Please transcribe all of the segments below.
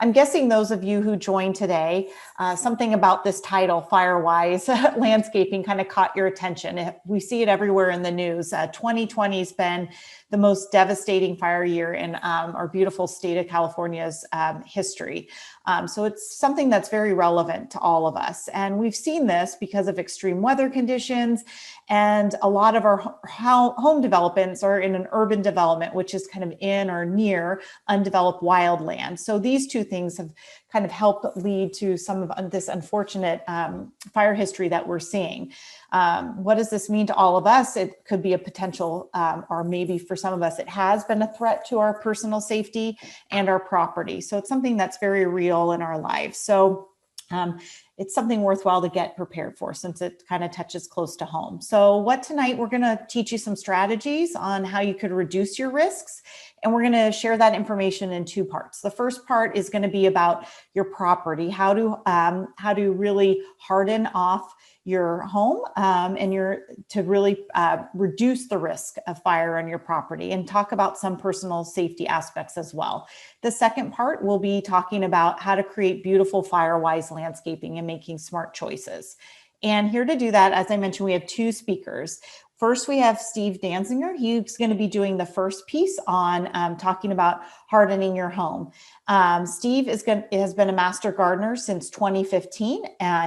I'm guessing those of you who joined today, something about this title, Firewise Landscaping, kind of caught your attention. We see it everywhere in the news. 2020 has been the most devastating fire year in our beautiful state of California's history. So it's something that's very relevant to all of us. And we've seen this because of extreme weather conditions, and a lot of our home developments are in an urban development, which is kind of in or near undeveloped wildland. So these two things have kind of helped lead to some of this unfortunate fire history that we're seeing. What does this mean to all of us? It could be a potential, or maybe for some of us, it has been a threat to our personal safety and our property. So it's something that's very real in our lives. So it's something worthwhile to get prepared for, since it kind of touches close to home. So tonight we're going to teach you some strategies on how you could reduce your risks. And we're going to share that information in two parts. The first part is going to be about your property, how to really harden off your home and to really reduce the risk of fire on your property, and talk about some personal safety aspects as well. The second part will be talking about how to create beautiful Firewise landscaping and making smart choices. And here to do that, as I mentioned, we have two speakers. First, we have Steve Danziger. He's going to be doing the first piece on talking about hardening your home. Steve has been a master gardener since 2015.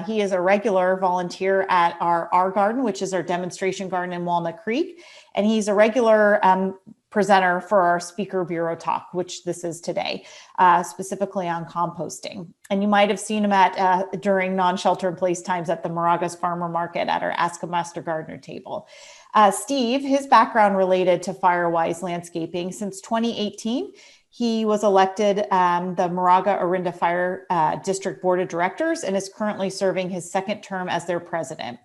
He is a regular volunteer at our garden, which is our demonstration garden in Walnut Creek. And he's a regular presenter for our Speaker Bureau talk, which this is today, specifically on composting. And you might have seen him during non-shelter-in-place times at the Moragas Farmer Market at our Ask a Master Gardener table. Steve, his background related to Firewise Landscaping. Since 2018, he was elected the Moraga Orinda Fire District Board of Directors and is currently serving his second term as their president.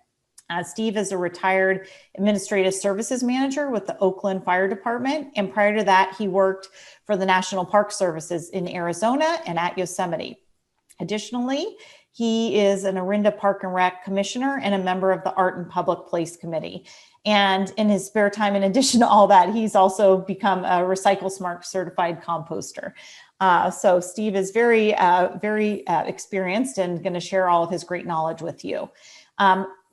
Steve is a retired administrative services manager with the Oakland Fire Department. And prior to that, he worked for the National Park Services in Arizona and at Yosemite. Additionally, he is an Orinda Park and Rec commissioner and a member of the Art and Public Place Committee. And in his spare time, in addition to all that, he's also become a Recycle Smart certified composter. So Steve is very experienced and going to share all of his great knowledge with you.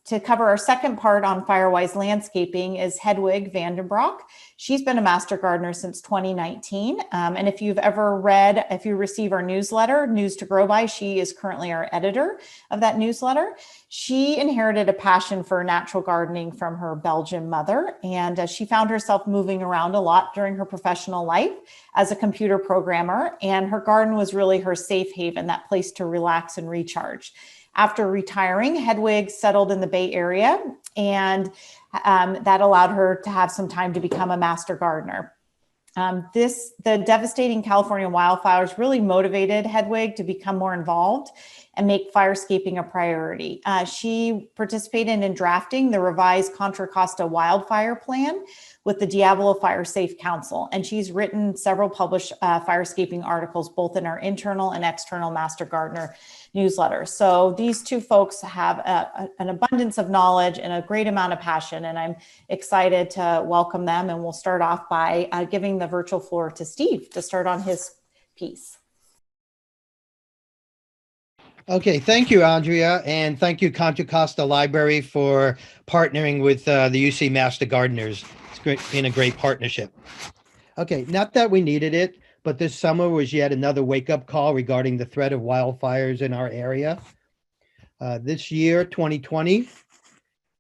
To cover our second part on Firewise Landscaping is Hedwig Broeck. She's been a master gardener since 2019. And if you receive our newsletter, News to Grow By, she is currently our editor of that newsletter. She inherited a passion for natural gardening from her Belgian mother. And she found herself moving around a lot during her professional life as a computer programmer. And her garden was really her safe haven, that place to relax and recharge. After retiring, Hedwig settled in the Bay Area, and that allowed her to have some time to become a master gardener. The devastating California wildfires really motivated Hedwig to become more involved and make firescaping a priority. She participated in drafting the revised Contra Costa wildfire plan with the Diablo Fire Safe Council. And she's written several published firescaping articles, both in our internal and external Master Gardener newsletters. So these two folks have an abundance of knowledge and a great amount of passion, and I'm excited to welcome them. And we'll start off by giving the virtual floor to Steve to start on his piece. Okay, thank you, Andrea, and thank you, Contra Costa Library, for partnering with the UC Master Gardeners. It's been a great partnership. Okay, not that we needed it, but this summer was yet another wake-up call regarding the threat of wildfires in our area. This year, 2020,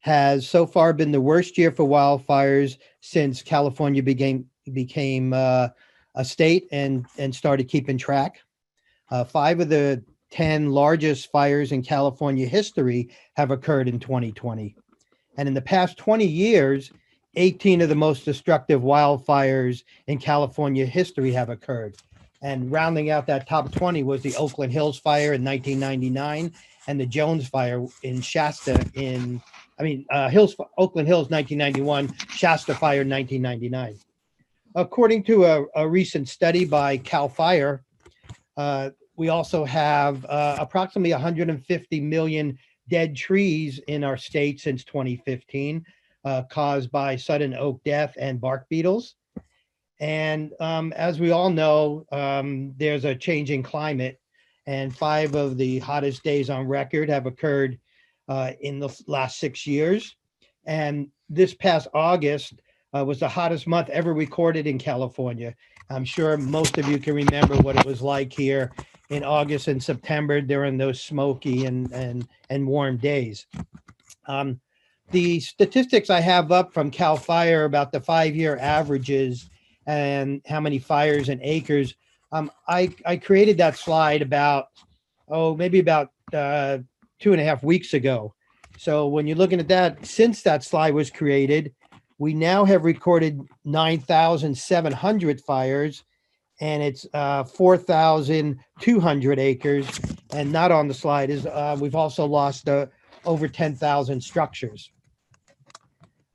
has so far been the worst year for wildfires since California became a state and started keeping track. 5 of the 10 largest fires in California history have occurred in 2020. And in the past 20 years, 18 of the most destructive wildfires in California history have occurred. And rounding out that top 20 was the Oakland Hills fire in 1999 and the Jones fire in Shasta Oakland Hills 1991, Shasta fire in 1999. According to a recent study by CAL FIRE, we also have approximately 150 million dead trees in our state since 2015, caused by sudden oak death and bark beetles. And as we all know, there's a changing climate and 5 of the hottest days on record have occurred in the last 6 years. And this past August was the hottest month ever recorded in California. I'm sure most of you can remember what it was like here in August and September during those smoky and warm days. The statistics I have up from CAL FIRE about the 5-year averages and how many fires and acres. I created that slide about, maybe about 2.5 weeks ago. So when you're looking at that, since that slide was created, we now have recorded 9,700 fires, and it's 4,200 acres. And not on the slide is we've also lost over 10,000 structures.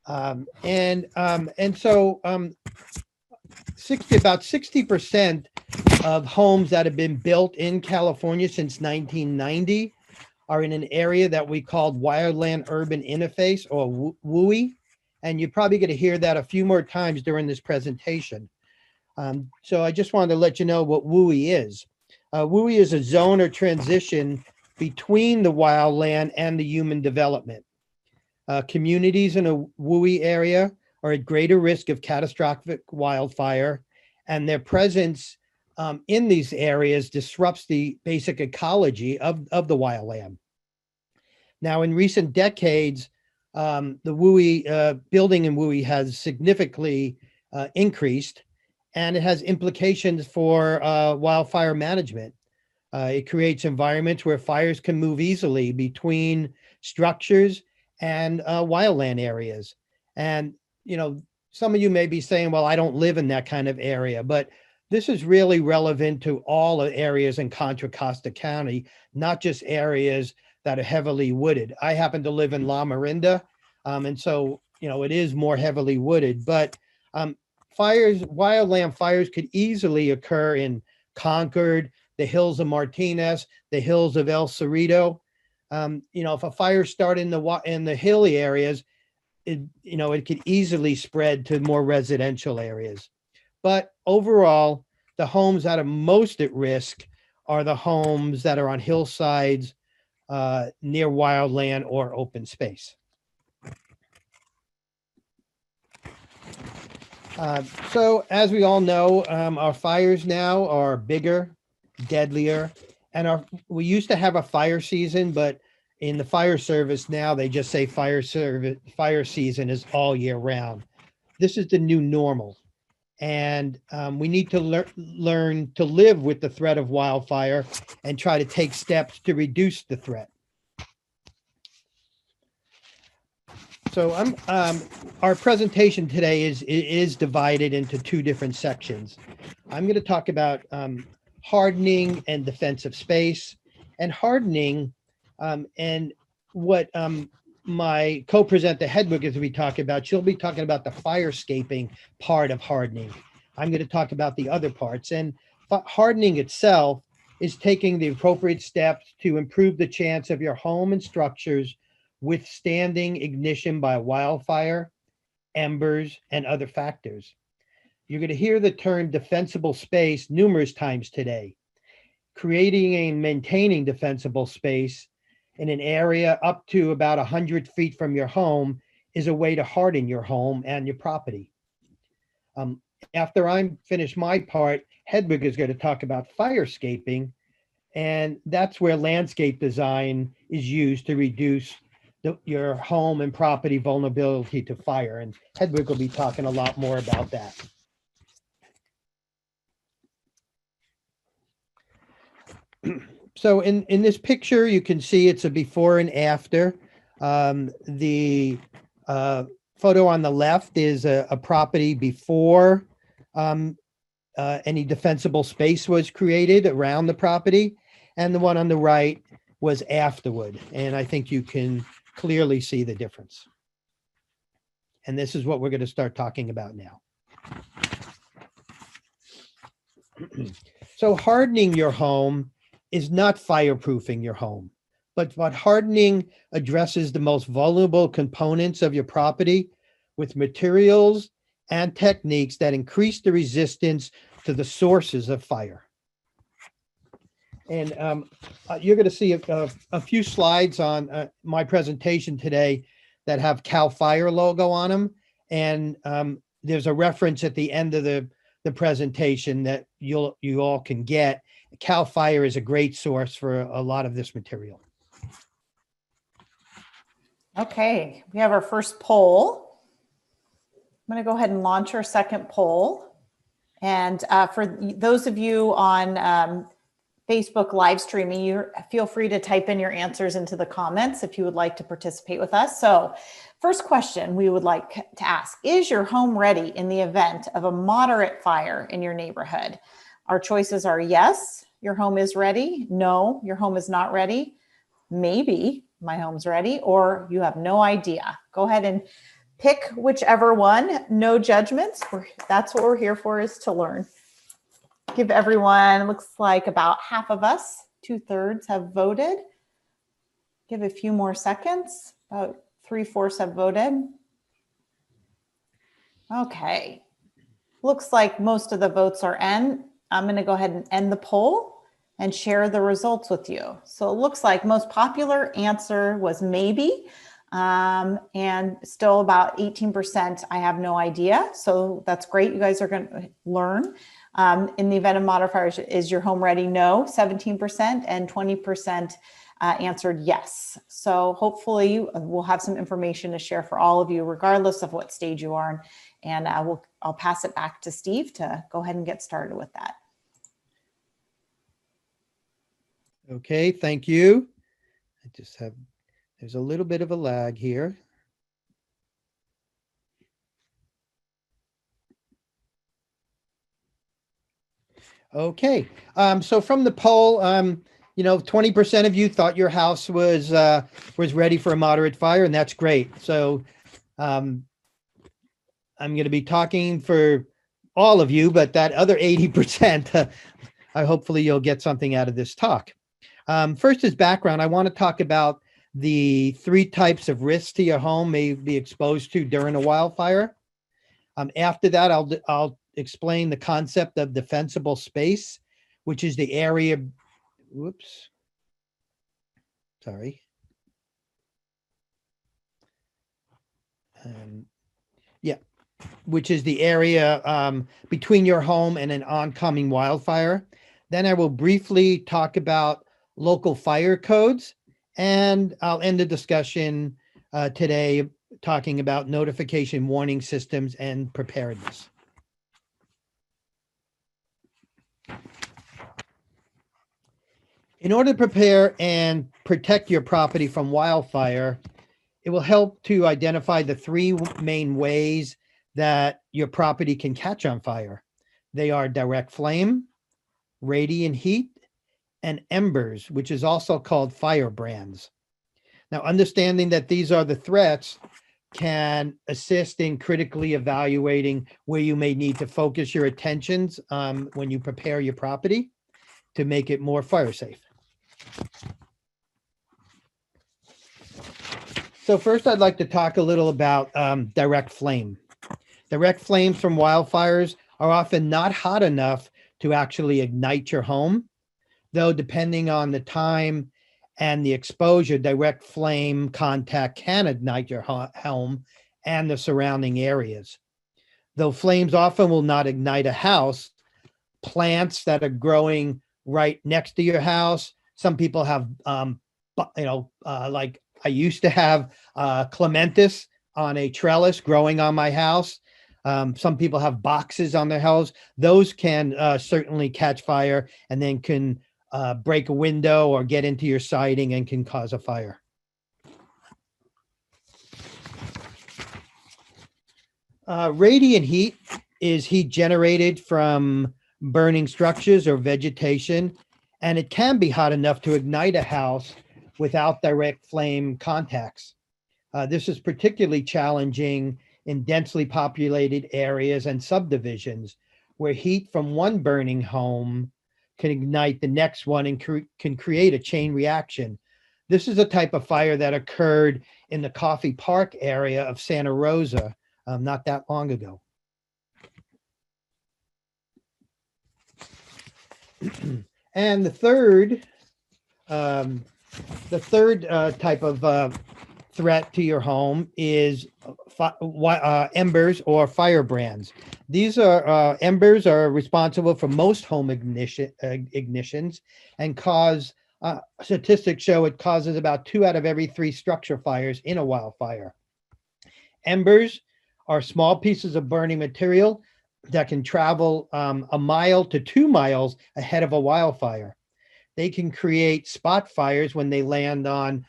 And so about 60% of homes that have been built in California since 1990 are in an area that we called Wildland Urban Interface, or WUI. And you're probably going to hear that a few more times during this presentation. So I just wanted to let you know what WUI is. WUI is a zone or transition between the wildland and the human development. Communities in a WUI area are at greater risk of catastrophic wildfire, and their presence in these areas disrupts the basic ecology of the wildland. Now, in recent decades, the WUI building in WUI has significantly increased, and it has implications for wildfire management. It creates environments where fires can move easily between structures and wildland areas. And, you know, some of you may be saying, well, I don't live in that kind of area, but this is really relevant to all the areas in Contra Costa County, not just areas that are heavily wooded. I happen to live in La Miranda, and so, you know, it is more heavily wooded, but wildland fires could easily occur in Concord, the hills of Martinez, the hills of El Cerrito. You know, if a fire started in the hilly areas, it could easily spread to more residential areas. But overall, the homes that are most at risk are the homes that are on hillsides, near wildland or open space. So as we all know, our fires now are bigger, deadlier, and we used to have a fire season, but in the fire service now, they just say fire season is all year round. This is the new normal. And we need to learn to live with the threat of wildfire and try to take steps to reduce the threat. So our presentation today is divided into 2 different sections. I'm going to talk about hardening and defensive space. And hardening, and what my co-presenter Hedwig is going to be talking about. She'll be talking about the firescaping part of hardening. I'm going to talk about the other parts. And hardening itself is taking the appropriate steps to improve the chance of your home and structures withstanding ignition by wildfire, embers, and other factors. You're going to hear the term defensible space numerous times today. Creating and maintaining defensible space in an area up to about 100 feet from your home is a way to harden your home and your property. After I'm finished my part, Hedwig is going to talk about firescaping, and that's where landscape design is used to reduce your home and property vulnerability to fire. And Hedwig will be talking a lot more about that. So in this picture, you can see it's a before and after. The photo on the left is a property before any defensible space was created around the property. And the one on the right was afterward. And I think you can clearly see the difference. And this is what we're going to start talking about now. So hardening your home is not fireproofing your home, but what hardening addresses the most vulnerable components of your property with materials and techniques that increase the resistance to the sources of fire. And you're going to see a few slides on my presentation today that have CAL FIRE logo on them. And there's a reference at the end of the presentation that you all can get. CAL FIRE is a great source for a lot of this material. Okay, we have our first poll. I'm going to go ahead and launch our second poll. And for those of you on Facebook live streaming, you feel free to type in your answers into the comments if you would like to participate with us. So first question we would like to ask, is your home ready in the event of a moderate fire in your neighborhood? Our choices are yes, your home is ready. No, your home is not ready. Maybe my home's ready, or you have no idea. Go ahead and pick whichever one. No judgments. That's what we're here for, is to learn. Give everyone, looks like about half of us, 2/3 have voted. Give a few more seconds. About 3/4 have voted. Okay. Looks like most of the votes are in. I'm going to go ahead and end the poll and share the results with you. So it looks like most popular answer was maybe, and still about 18%, I have no idea. So that's great. You guys are going to learn. In the event of moderate fires, is your home ready? No, 17%, and 20% answered yes. So hopefully we'll have some information to share for all of you, regardless of what stage you are in. And I'll pass it back to Steve to go ahead and get started with that. Okay, thank you. There's a little bit of a lag here. Okay, so from the poll, 20% of you thought your house was ready for a moderate fire, and that's great. So I'm going to be talking for all of you, but that other 80%, hopefully you'll get something out of this talk. First, as background, I want to talk about the 3 types of risks to your home may be exposed to during a wildfire. After that, I'll explain the concept of defensible space, which is the area, which is the area between your home and an oncoming wildfire. Then I will briefly talk about local fire codes, and I'll end the discussion today talking about notification warning systems and preparedness. In order to prepare and protect your property from wildfire, it will help to identify the 3 main ways that your property can catch on fire. They are direct flame, radiant heat, and embers, which is also called firebrands. Now, understanding that these are the threats can assist in critically evaluating where you may need to focus your attentions when you prepare your property to make it more fire safe. So first, I'd like to talk a little about direct flame. Direct flames from wildfires are often not hot enough to actually ignite your home, though depending on the time and the exposure, direct flame contact can ignite your home and the surrounding areas. Though flames often will not ignite a house, plants that are growing right next to your house, some people have, like I used to have clematis on a trellis growing on my house. Some people have boxes on their house. Those can certainly catch fire and then can break a window or get into your siding and can cause a fire. Radiant heat is heat generated from burning structures or vegetation, and it can be hot enough to ignite a house without direct flame contacts. This is particularly challenging in densely populated areas and subdivisions where heat from one burning home can ignite the next one and can create a chain reaction. This is a type of fire that occurred in the Coffey Park area of Santa Rosa not that long ago. And the third type of threat to your home is embers or firebrands. These are embers are responsible for most home ignitions and cause statistics show it causes about 2 out of every 3 structure fires in a wildfire. Embers are small pieces of burning material that can travel a mile to 2 miles ahead of a wildfire. They can create spot fires when they land on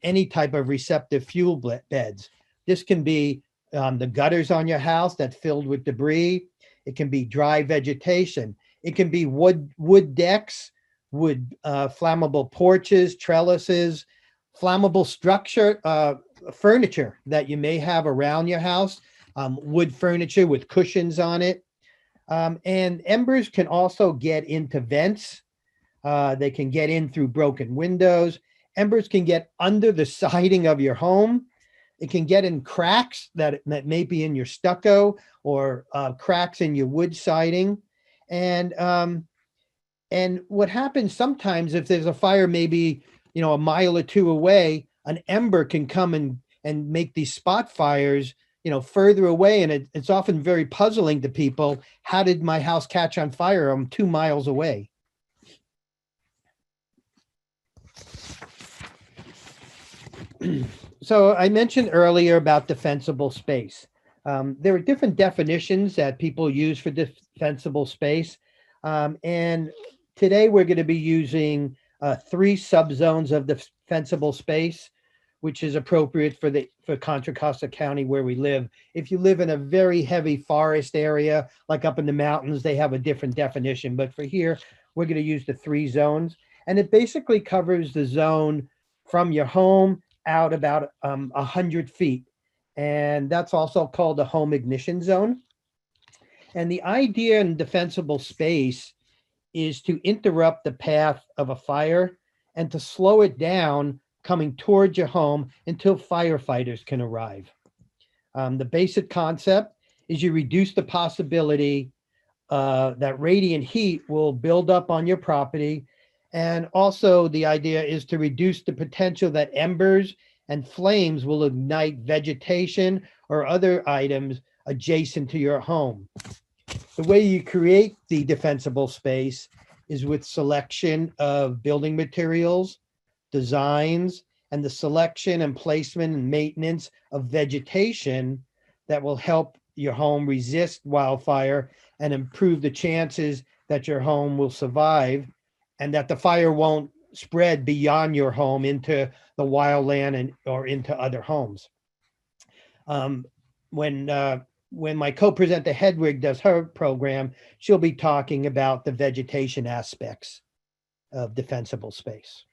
any type of receptive fuel beds. This can be the gutters on your house that's filled with debris. It can be dry vegetation. It can be wood decks, flammable porches, trellises, flammable furniture that you may have around your house, wood furniture with cushions on it. And embers can also get into vents. They can get in through broken windows. Embers can get under the siding of your home. It can get in cracks that may be in your stucco or cracks in your wood siding. And what happens sometimes if there's a fire maybe, a mile or 2 away, an ember can come and make these spot fires, further away. And it's often very puzzling to people. How did my house catch on fire? I'm 2 miles away. So I mentioned earlier about defensible space. There are different definitions that people use for defensible space. And today we're going to be using 3 subzones of defensible space, which is appropriate for Contra Costa County where we live. If you live in a very heavy forest area, like up in the mountains, they have a different definition. But for here, we're going to use the 3 zones. And it basically covers the zone from your home out about 100 feet. And that's also called a home ignition zone. And the idea in defensible space is to interrupt the path of a fire and to slow it down coming towards your home until firefighters can arrive. The basic concept is you reduce the possibility that radiant heat will build up on your property. And also the idea is to reduce the potential that embers and flames will ignite vegetation or other items adjacent to your home. The way you create the defensible space is with selection of building materials, designs, and the selection and placement and maintenance of vegetation that will help your home resist wildfire and improve the chances that your home will survive and that the fire won't spread beyond your home into the wildland or into other homes. When my co-presenter Hedwig does her program, she'll be talking about the vegetation aspects of defensible space.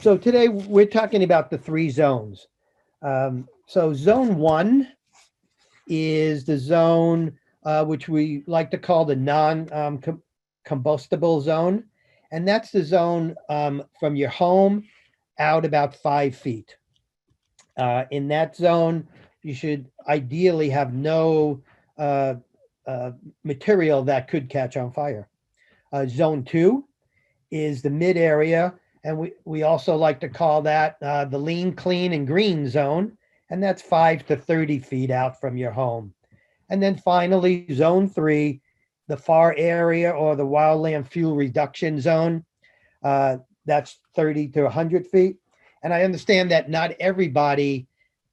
So today we're talking about the 3 zones. So zone 1 is the zone which we like to call the non-combustible zone. And that's the zone from your home out about 5 feet. In that zone, you should ideally have no material that could catch on fire. Zone 2 is the mid area, and we also like to call that the lean, clean, and green zone, and that's 5 to 30 feet out from your home. And then finally, zone 3, the FAR area or the wildland fuel reduction zone, that's 30 to 100 feet. And I understand that not everybody,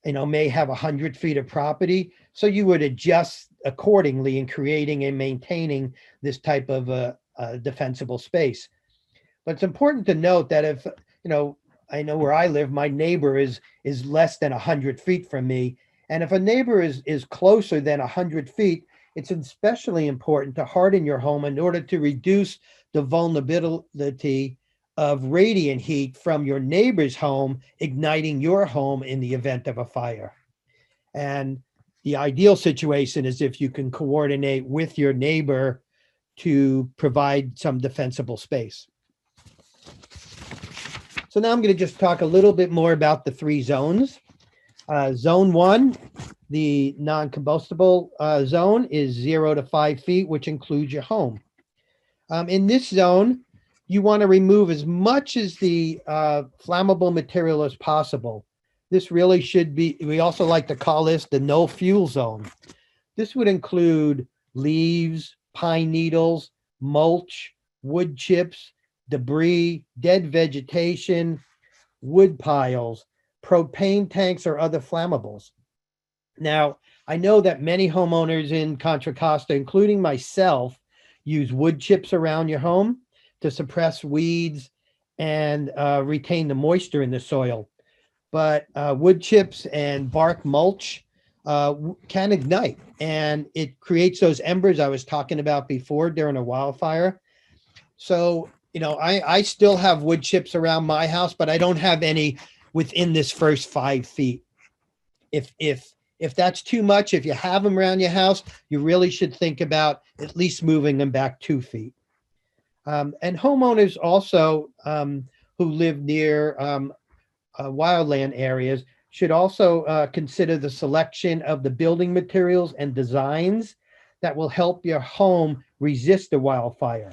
may have 100 feet of property. So you would adjust accordingly in creating and maintaining this type of defensible space. But it's important to note that if, I know where I live, my neighbor is less than 100 feet from me. And if a neighbor is closer than 100 feet, it's especially important to harden your home in order to reduce the vulnerability of radiant heat from your neighbor's home, igniting your home in the event of a fire. And the ideal situation is if you can coordinate with your neighbor to provide some defensible space. So now I'm going to just talk a little bit more about the 3 zones. Zone 1 The non-combustible zone is 0 to 5 feet, which includes your home. In this zone, you want to remove as much as the flammable material as possible. This really should be, we also like to call this the no fuel zone. This would include leaves, pine needles, mulch, wood chips, debris, dead vegetation, wood piles, propane tanks, or other flammables. Now, I know that many homeowners in Contra Costa, including myself, use wood chips around your home to suppress weeds and retain the moisture in the soil. But wood chips and bark mulch can ignite, and it creates those embers I was talking about before during a wildfire. So, you know, I still have wood chips around my house, but I don't have any within this first 5 feet. If that's too much, if you have them around your house, you really should think about at least moving them back 2 feet. And homeowners also who live near wildland areas should also consider the selection of the building materials and designs that will help your home resist a wildfire.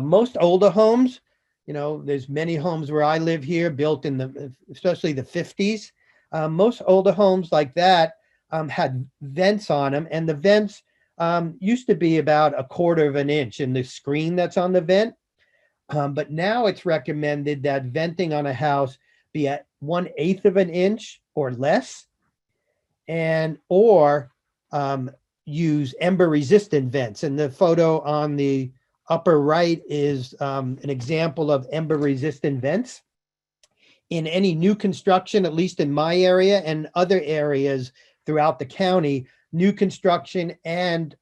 Most older homes, you know, there's many homes where I live here built in especially the 50s. Most older homes like that had vents on them, and the vents used to be about 1/4 of an inch in the screen that's on the vent. But now it's recommended that venting on a house be at 1/8 of an inch or less, or use ember resistant vents. And the photo on the upper right is an example of ember resistant vents. In any new construction, at least in my area and other areas throughout the county, new construction and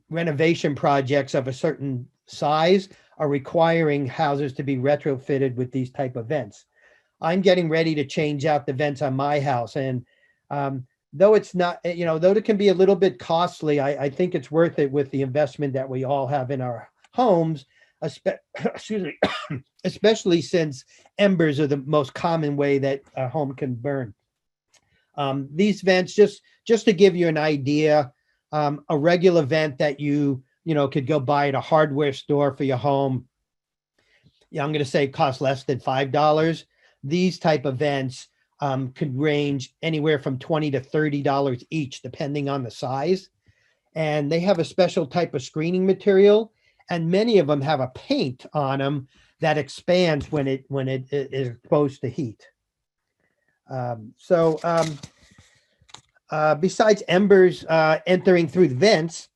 renovation projects of a certain size are requiring houses to be retrofitted with these type of vents. I'm getting ready to change out the vents on my house, and though it's not, though it can be a little bit costly, I think it's worth it with the investment that we all have in our homes. Especially since embers are the most common way that a home can burn. These vents, just to give you an idea, a regular vent that you could go buy at a hardware store for your home, I'm going to say cost less than $5. These type of vents could range anywhere from $20 to $30 each, depending on the size. And they have a special type of screening material, and many of them have a paint on them that expands when it is exposed to heat. Besides embers entering through the vents,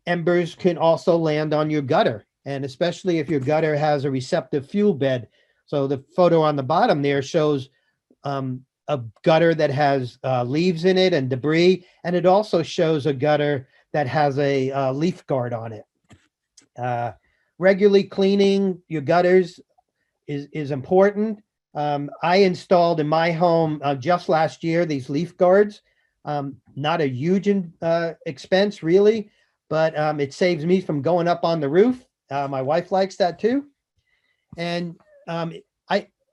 embers can also land on your gutter, and especially if your gutter has a receptive fuel bed. So the photo on the bottom there shows a gutter that has leaves in it and debris, and it also shows a gutter that has a leaf guard on it. Regularly cleaning your gutters is important. I installed in my home just last year these leaf guards. Not a huge expense really, but it saves me from going up on the roof. My wife likes that too. And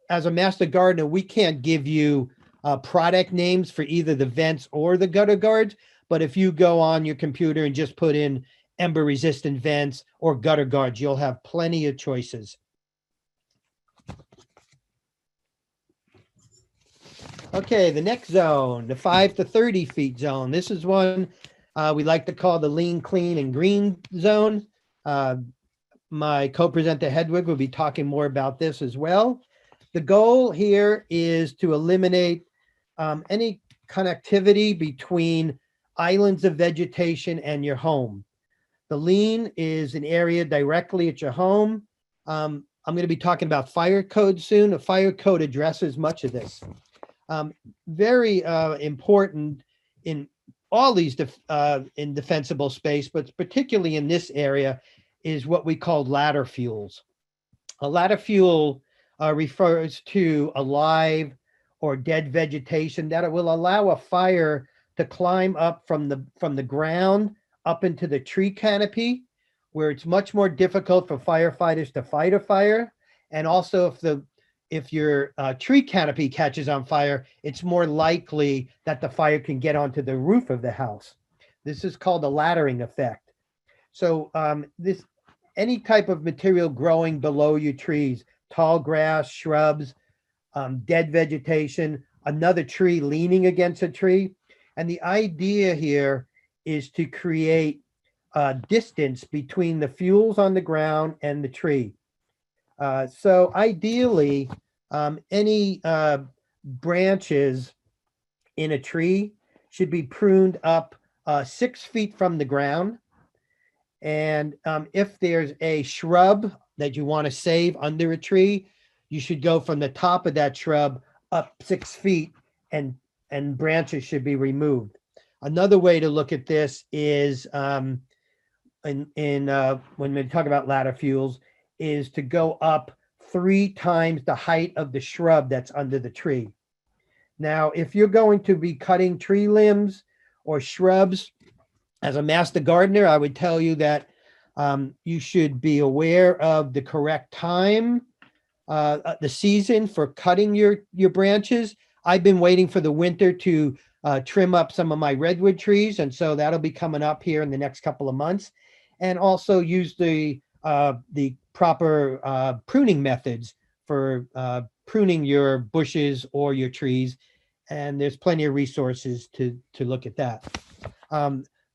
as a master gardener, we can't give you product names for either the vents or the gutter guards. But if you go on your computer and just put in ember resistant vents or gutter guards, you'll have plenty of choices. Okay, the next zone, the 5 to 30 feet zone. This is one we like to call the lean, clean, and green zone. My co-presenter Hedwig will be talking more about this as well. The goal here is to eliminate any connectivity between islands of vegetation and your home. The lean is an area directly at your home. I'm going to be talking about fire code soon. A fire code addresses much of this. Very important in all these in defensible space, but particularly in this area is what we call ladder fuels. A ladder fuel refers to a live or dead vegetation that it will allow a fire to climb up from the ground up into the tree canopy, where it's much more difficult for firefighters to fight a fire. And also if your tree canopy catches on fire, it's more likely that the fire can get onto the roof of the house. This is called a laddering effect. So any type of material growing below your trees, tall grass, shrubs, dead vegetation, another tree leaning against a tree. And the idea here is to create a distance between the fuels on the ground and the tree. So ideally, any branches in a tree should be pruned up 6 feet from the ground. And if there's a shrub that you want to save under a tree, you should go from the top of that shrub up 6 feet, and branches should be removed. Another way to look at this is when we talk about ladder fuels, is to go up 3 times the height of the shrub that's under the tree. Now, if you're going to be cutting tree limbs or shrubs, as a master gardener, I would tell you that you should be aware of the correct time, the season for cutting your branches. I've been waiting for the winter to trim up some of my redwood trees, and so that'll be coming up here in the next couple of months. And also use the proper pruning methods for pruning your bushes or your trees. And there's plenty of resources to look at that.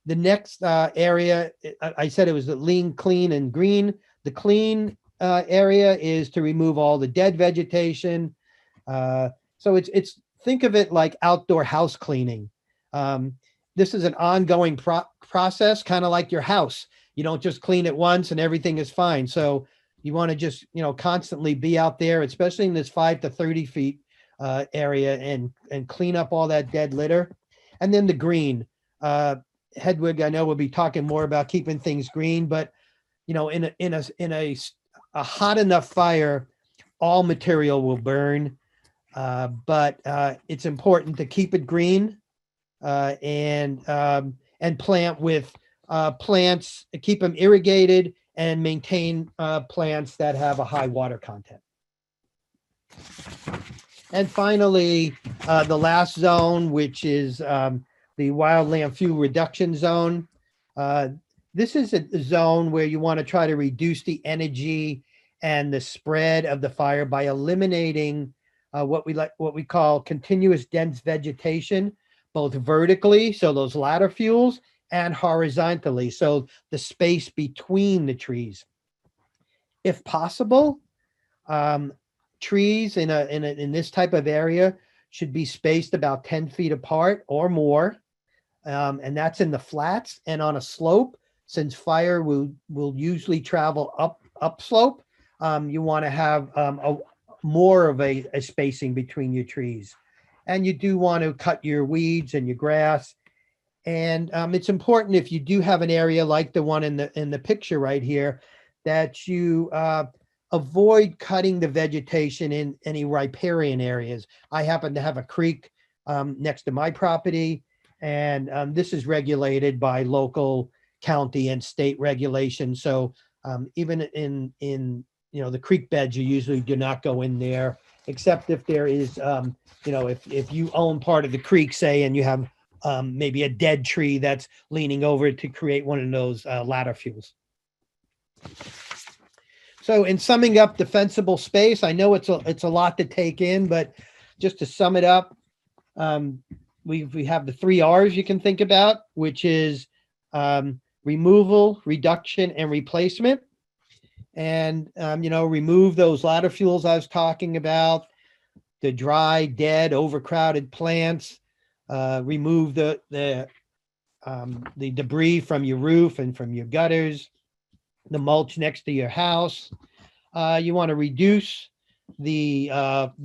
The next area, I said it was the lean, clean, and green. The clean area is to remove all the dead vegetation. So it's think of it like outdoor house cleaning. This is an ongoing process, kind of like your house. You don't just clean it once and everything is fine. So you want to just, constantly be out there, especially in this 5 to 30 feet area, and clean up all that dead litter. And then the green. Hedwig, I know, we'll be talking more about keeping things green, but in a hot enough fire, all material will burn. But it's important to keep it green and plant with plants, keep them irrigated, and maintain plants that have a high water content. And finally, the last zone, which is the wildland fuel reduction zone. This is a zone where you want to try to reduce the energy and the spread of the fire by eliminating what we call continuous dense vegetation, both vertically, so those ladder fuels, and horizontally, so the space between the trees. If possible, trees in this type of area should be spaced about 10 feet apart or more. And that's in the flats. And on a slope, since fire will usually travel upslope, you want to have more of a spacing between your trees. And you do want to cut your weeds and your grass. And it's important, if you do have an area like the one in the picture right here, that you avoid cutting the vegetation in any riparian areas. I happen to have a creek next to my property, and this is regulated by local, county, and state regulations. So even in the creek beds, you usually do not go in there, except if there is if you own part of the creek, say, and you have maybe a dead tree that's leaning over to create one of those ladder fuels. So in summing up defensible space, I know it's a lot to take in, but just to sum it up, we have the 3 R's you can think about, which is removal, reduction, and replacement. And remove those ladder fuels I was talking about, the dry, dead, overcrowded plants. Remove the debris from your roof and from your gutters, the mulch next to your house. You want to reduce the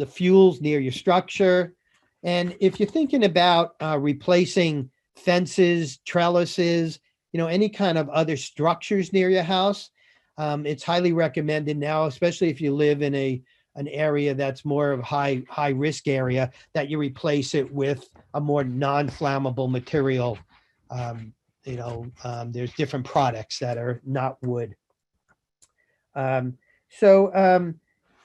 fuels near your structure. And if you're thinking about replacing fences, trellises, any kind of other structures near your house, it's highly recommended now, especially if you live in an area that's more of high risk area, that you replace it with a more non-flammable material. There's different products that are not wood. So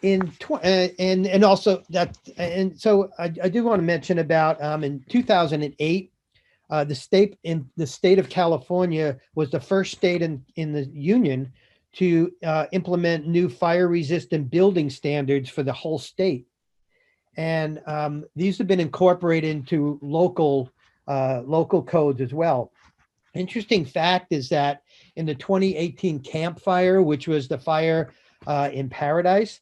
and also that, and so I do want to mention about in 2008, the state of California was the first state in the union to implement new fire resistant building standards for the whole state. And these have been incorporated into local codes as well. Interesting fact is that in the 2018 Camp Fire, which was the fire in Paradise,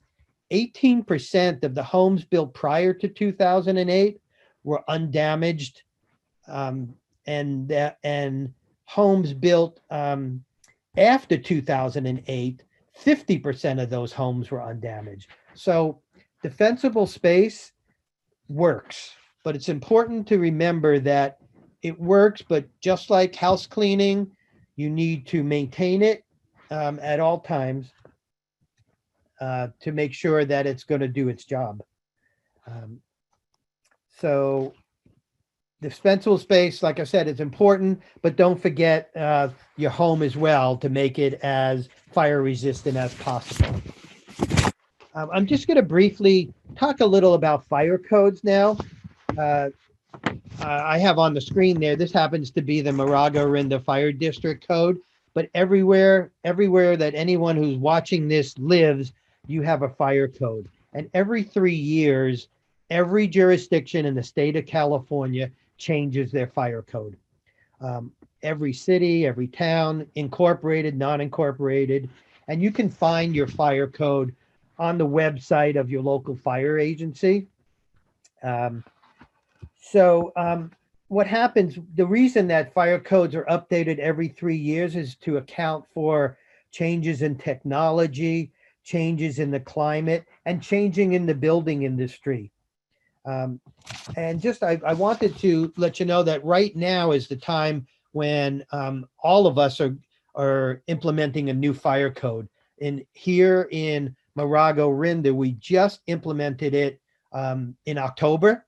18% of the homes built prior to 2008 were undamaged, and homes built after 2008, 50% of those homes were undamaged. So defensible space works, but it's important to remember that it works, but just like house cleaning, you need to maintain it at all times to make sure that it's going to do its job. So dispensable space, like I said, is important, but don't forget your home as well to make it as fire resistant as possible. I'm just going to briefly talk a little about fire codes now. I have on the screen there, this happens to be the Moraga-Orinda Fire District Code, but everywhere that anyone who's watching this lives, you have a fire code. And every 3 years, every jurisdiction in the state of California changes their fire code. Every city, every town, incorporated, non-incorporated, and you can find your fire code on the website of your local fire agency. What happens, the reason that fire codes are updated every 3 years is to account for changes in technology, changes in the climate, and changing in the building industry. And just, I wanted to let you know that right now is the time when all of us are implementing a new fire code. And here in Moraga-Orinda, we just implemented it in October,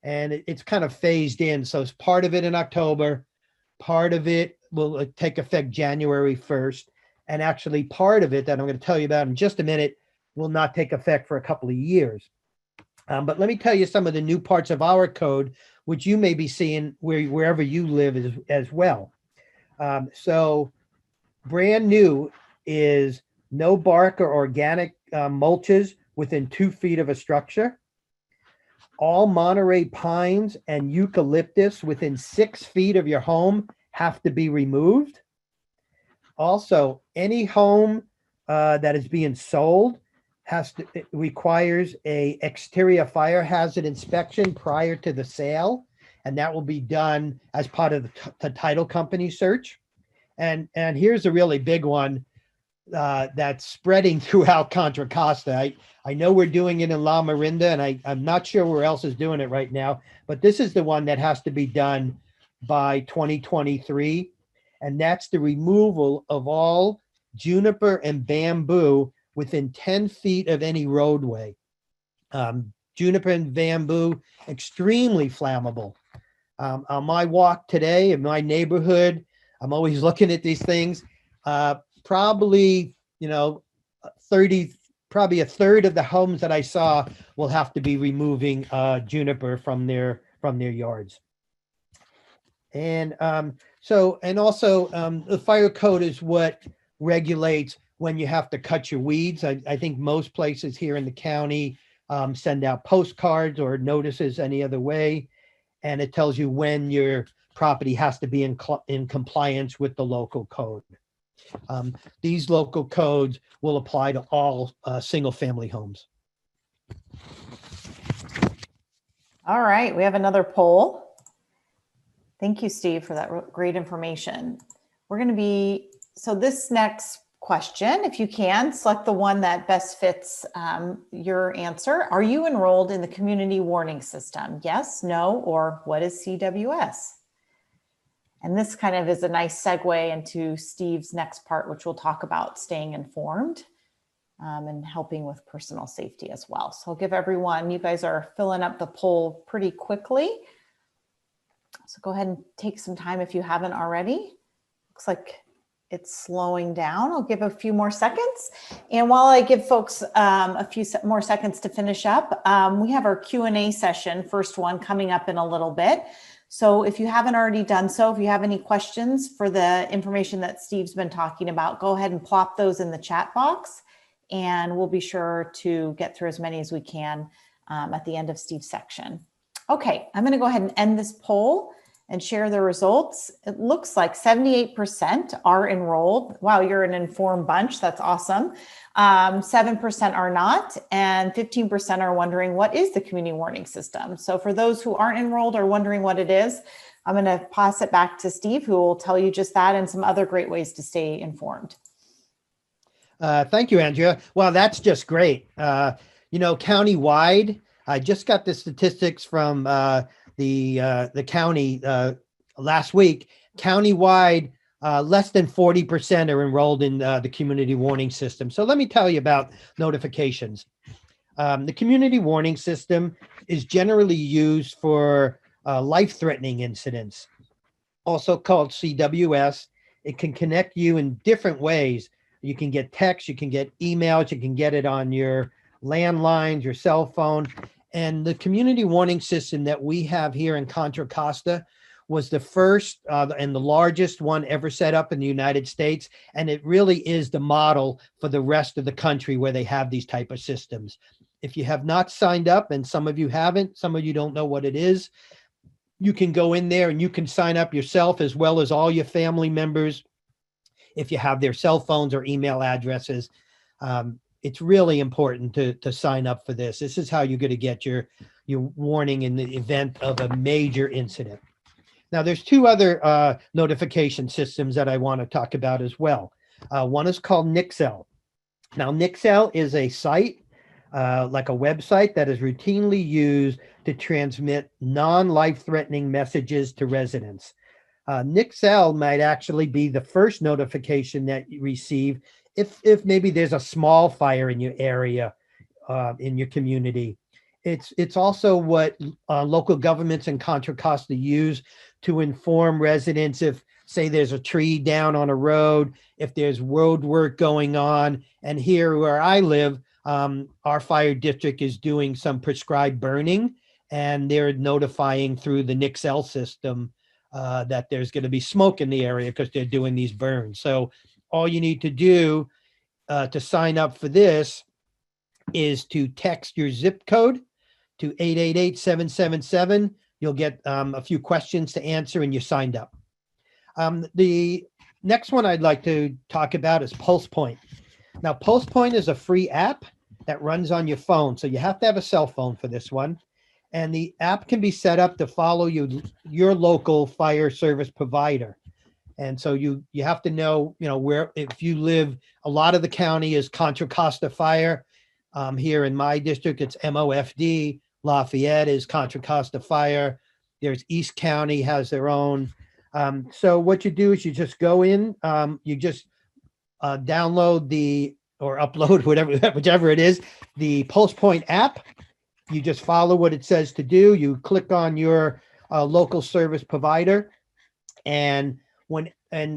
and it's kind of phased in. So it's part of it in October, part of it will take effect January 1st, and actually part of it that I'm going to tell you about in just a minute will not take effect for a couple of years. But let me tell you some of the new parts of our code, which you may be seeing wherever you live as well. So brand new is no bark or organic mulches within 2 feet of a structure. All Monterey pines and eucalyptus within 6 feet of your home have to be removed. Also, any home that is being sold requires a exterior fire hazard inspection prior to the sale, and that will be done as part of the title company search. And here's a really big one that's spreading throughout Contra Costa. I know we're doing it in La Morinda, and I'm not sure where else is doing it right now, but this is the one that has to be done by 2023, and that's the removal of all juniper and bamboo within 10 feet of any roadway. Juniper and bamboo, extremely flammable. On my walk today in my neighborhood, I'm always looking at these things. Probably, probably a third of the homes that I saw will have to be removing juniper from their yards. And also the fire code is what regulates when you have to cut your weeds. I think most places here in the county send out postcards or notices any other way, and it tells you when your property has to be in compliance with the local code. These local codes will apply to all single-family homes. All right, we have another poll. Thank you, Steve, for that great information. We're going to be, so this next question, if you can, select the one that best fits your answer. Are you enrolled in the community warning system? Yes, no, or what is CWS? And this kind of is a nice segue into Steve's next part, which we'll talk about staying informed and helping with personal safety as well. So I'll give everyone, you guys are filling up the poll pretty quickly. So go ahead and take some time if you haven't already. Looks like It's slowing down. I'll give a few more seconds. And while I give folks a few more seconds to finish up, we have our Q&A session, first one, coming up in a little bit. So if you haven't already done so, if you have any questions for the information that Steve's been talking about, go ahead and plop those in the chat box, and we'll be sure to get through as many as we can at the end of Steve's section. Okay, I'm going to go ahead and end this poll and share the results. It looks like 78% are enrolled. Wow, you're an informed bunch. That's awesome. 7% are not, and 15% are wondering what is the community warning system. So for those who aren't enrolled or wondering what it is, I'm going to pass it back to Steve, who will tell you just that and some other great ways to stay informed. Thank you, Andrea. Well, that's just great. You know, countywide, I just got the statistics from the county last week. Countywide, less than 40% are enrolled in the community warning system. So let me tell you about notifications. The community warning system is generally used for life-threatening incidents, also called CWS. It can connect you in different ways. You can get text, you can get emails, you can get it on your landlines, your cell phone. And the community warning system that we have here in Contra Costa was the first and the largest one ever set up in the United States. And it really is the model for the rest of the country where they have these type of systems. If you have not signed up, and some of you haven't, some of you don't know what it is, you can go in there and you can sign up yourself as well as all your family members if you have their cell phones or email addresses. It's really important to sign up for this. This is how you're going to get your warning in the event of a major incident. Now, there's two other notification systems that I want to talk about as well. One is called Nixel. Now, Nixel is a site, like a website that is routinely used to transmit non-life-threatening messages to residents. Nixel might actually be the first notification that you receive if maybe there's a small fire in your area, in your community. It's also what local governments in Contra Costa use to inform residents if, say, there's a tree down on a road, if there's road work going on. And here where I live, our fire district is doing some prescribed burning, and they're notifying through the Nixel system that there's going to be smoke in the area because they're doing these burns. So all you need to do to sign up for this is to text your zip code to 888-777. You'll get a few questions to answer and you're signed up. The next one I'd like to talk about is PulsePoint. Now, PulsePoint is a free app that runs on your phone. So you have to have a cell phone for this one. And the app can be set up to follow your local fire service provider. And so you have to know, where, if you live, a lot of the county is Contra Costa Fire. Here in my district, it's MOFD. Lafayette is Contra Costa Fire. There's East County has their own. So what you do is you just go in, you just download or upload whichever it is, the PulsePoint app. You just follow what it says to do. You click on your local service provider, and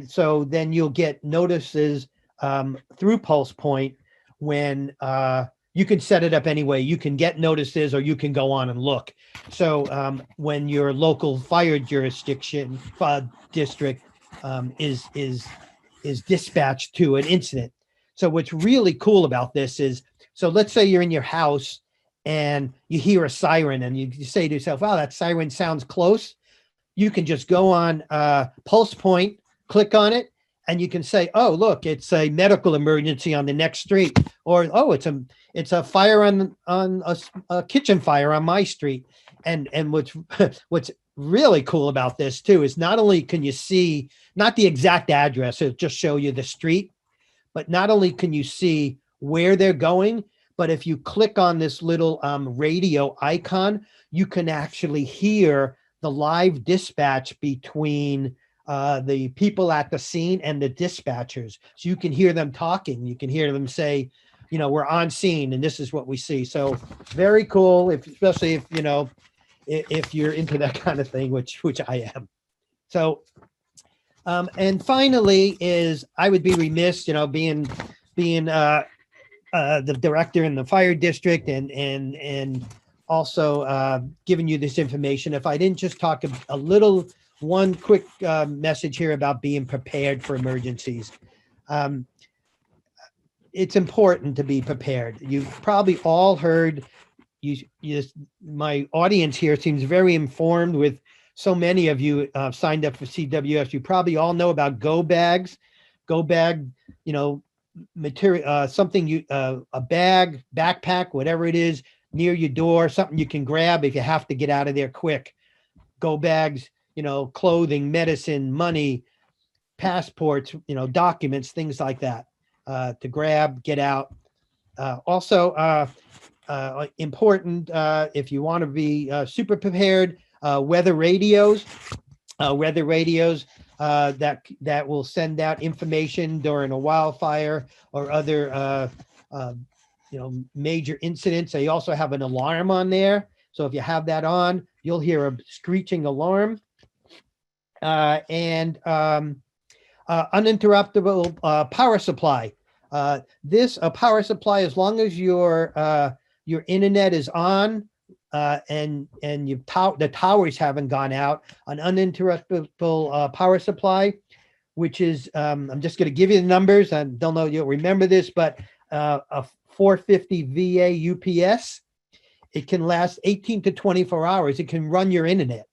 so then you'll get notices through PulsePoint when you can set it up anyway. You can get notices or you can go on and look. So when your local fire district is dispatched to an incident. So what's really cool about this is, so let's say you're in your house and you hear a siren and you say to yourself, wow, that siren sounds close. You can just go on PulsePoint, click on it, and you can say, oh, look, it's a medical emergency on the next street. Or, oh, it's a fire on a kitchen fire on my street. And what's really cool about this too is not only can you see, not the exact address, it'll just show you the street, but not only can you see where they're going, but if you click on this little radio icon, you can actually hear the live dispatch between the people at the scene and the dispatchers. So you can hear them talking. You can hear them say, we're on scene and this is what we see. So very cool, especially if you're into that kind of thing, which I am. So And finally is, I would be remiss, being the director in the fire district and also giving you this information, if I didn't just talk a little, one quick message here about being prepared for emergencies. It's important to be prepared. You've probably all heard, my audience here seems very informed, with so many of you signed up for CWS. You probably all know about go bags. Go bag, material, something a bag, backpack, whatever it is, near your door, something you can grab if you have to get out of there quick. Go bags, clothing, medicine, money, passports, documents, things like that, to grab, get out. Also important, if you want to be super prepared, weather radios that will send out information during a wildfire or other major incidents. They also have an alarm on there, so if you have that on, you'll hear a screeching alarm. Uninterruptible power supply. This power supply, as long as your internet is on, and the towers haven't gone out, an uninterruptible power supply, which is, I'm just going to give you the numbers. I don't know if you'll remember this, but a 450 VA UPS, it can last 18 to 24 hours. It can run your internet.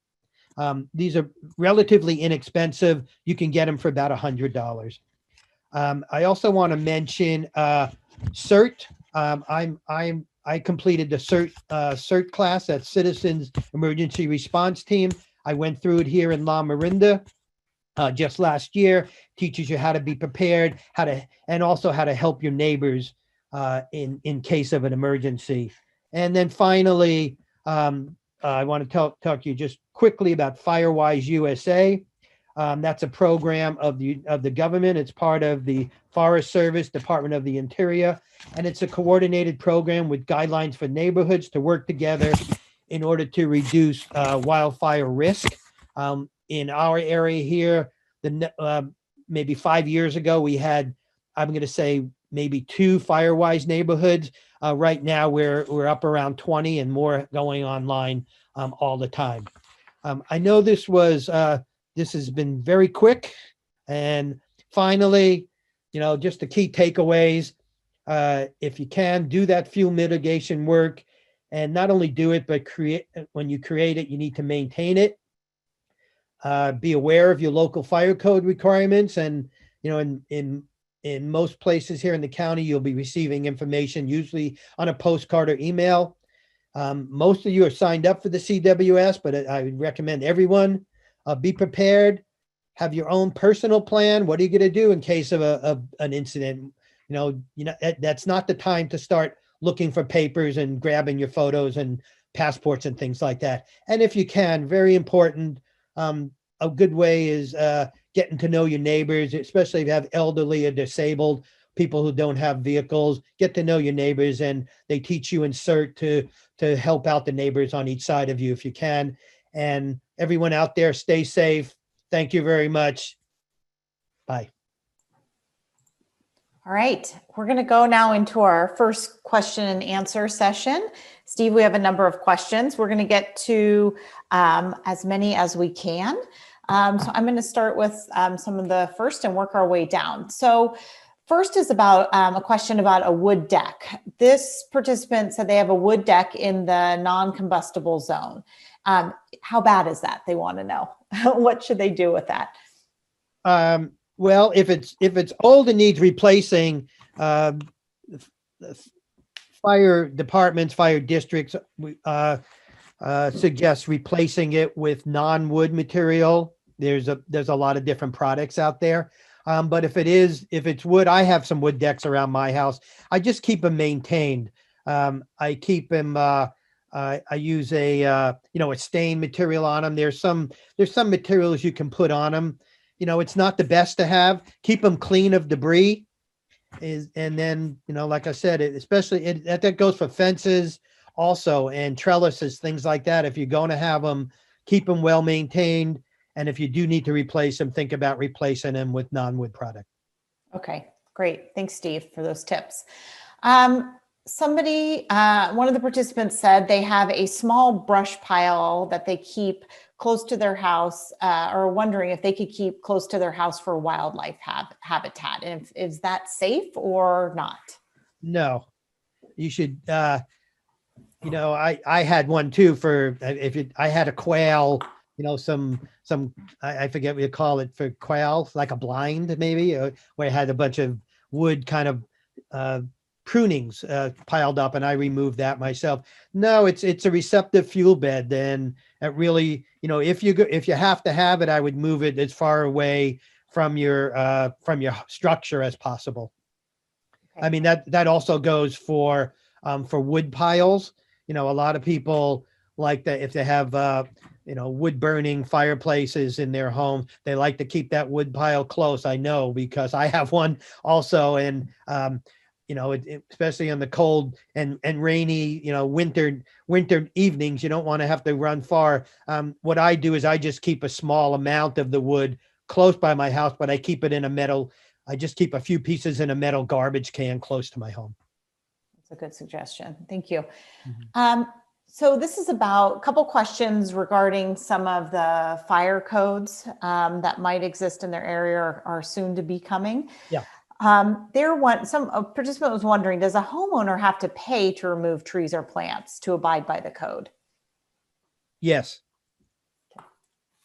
These are relatively inexpensive. You can get them for about $100. I also want to mention CERT. I completed the CERT class at Citizens Emergency Response Team. I went through it here in La Miranda just last year. Teaches you how to be prepared, and also how to help your neighbors in case of an emergency. And then finally, I want to talk to you just quickly about Firewise USA. That's a program of the government. It's part of the Forest Service, Department of the Interior, and it's a coordinated program with guidelines for neighborhoods to work together in order to reduce wildfire risk. In our area here, maybe 5 years ago, we had, I'm going to say, maybe 2 Firewise neighborhoods. Right now, we're up around 20 and more going online all the time. I know this has been very quick. And finally, just the key takeaways. If you can, do that fuel mitigation work, and not only do it, but when you create it, you need to maintain it. Be aware of your local fire code requirements. And, in most places here in the county, you'll be receiving information usually on a postcard or email. Most of you are signed up for the CWS, but I would recommend everyone be prepared. Have your own personal plan. What are you going to do in case of an incident? That's not the time to start looking for papers and grabbing your photos and passports and things like that. And if you can, very important, a good way is getting to know your neighbors, especially if you have elderly or disabled people who don't have vehicles. Get to know your neighbors, and they teach you in CERT to help out the neighbors on each side of you if you can. And everyone out there, stay safe. Thank you very much. Bye. All right, we're going to go now into our first question and answer session. Steve, we have a number of questions. We're going to get to as many as we can. So I'm going to start with some of the first and work our way down. So first is about a question about a wood deck. This participant said they have a wood deck in the non-combustible zone. How bad is that? They want to know. What should they do with that? Well, if it's old and needs replacing, fire departments, fire districts suggest replacing it with non-wood material. There's a lot of different products out there. But if it's wood, I have some wood decks around my house. I just keep them maintained. I keep them. I use a stain material on them. There's some materials you can put on them. It's not the best to have. Keep them clean of debris. And then, like I said, especially that goes for fences also, and trellises, things like that. If you're going to have them, keep them well maintained. And if you do need to replace them, think about replacing them with non-wood product. Okay, great. Thanks, Steve, for those tips. Somebody, one of the participants said they have a small brush pile that they keep close to their house, or wondering if they could keep close to their house for wildlife habitat. And is that safe or not? No, you should, you know, I had one too for, I had a quail, you know, I forget what you call it for quail, like a blind maybe, where I had a bunch of wood kind of prunings piled up, and I removed that myself. No, it's a receptive fuel bed. Then it really, you know, if you have to have it, I would move it as far away from your structure as possible. Okay. I mean, that also goes for wood piles. You know, a lot of people like that if they have you know, wood burning fireplaces in their home, they like to keep that wood pile close. I know, because I have one also, and you know, especially on the cold and rainy, you know, winter evenings, you don't want to have to run far. What I do is I just keep a small amount of the wood close by my house, but I keep it in a metal. I just keep a few pieces in a metal garbage can close to my home. That's a good suggestion. Thank you. Mm-hmm. So this is about a couple questions regarding some of the fire codes that might exist in their area or are soon to be coming. Yeah. Some participant was wondering, does a homeowner have to pay to remove trees or plants to abide by the code? Yes.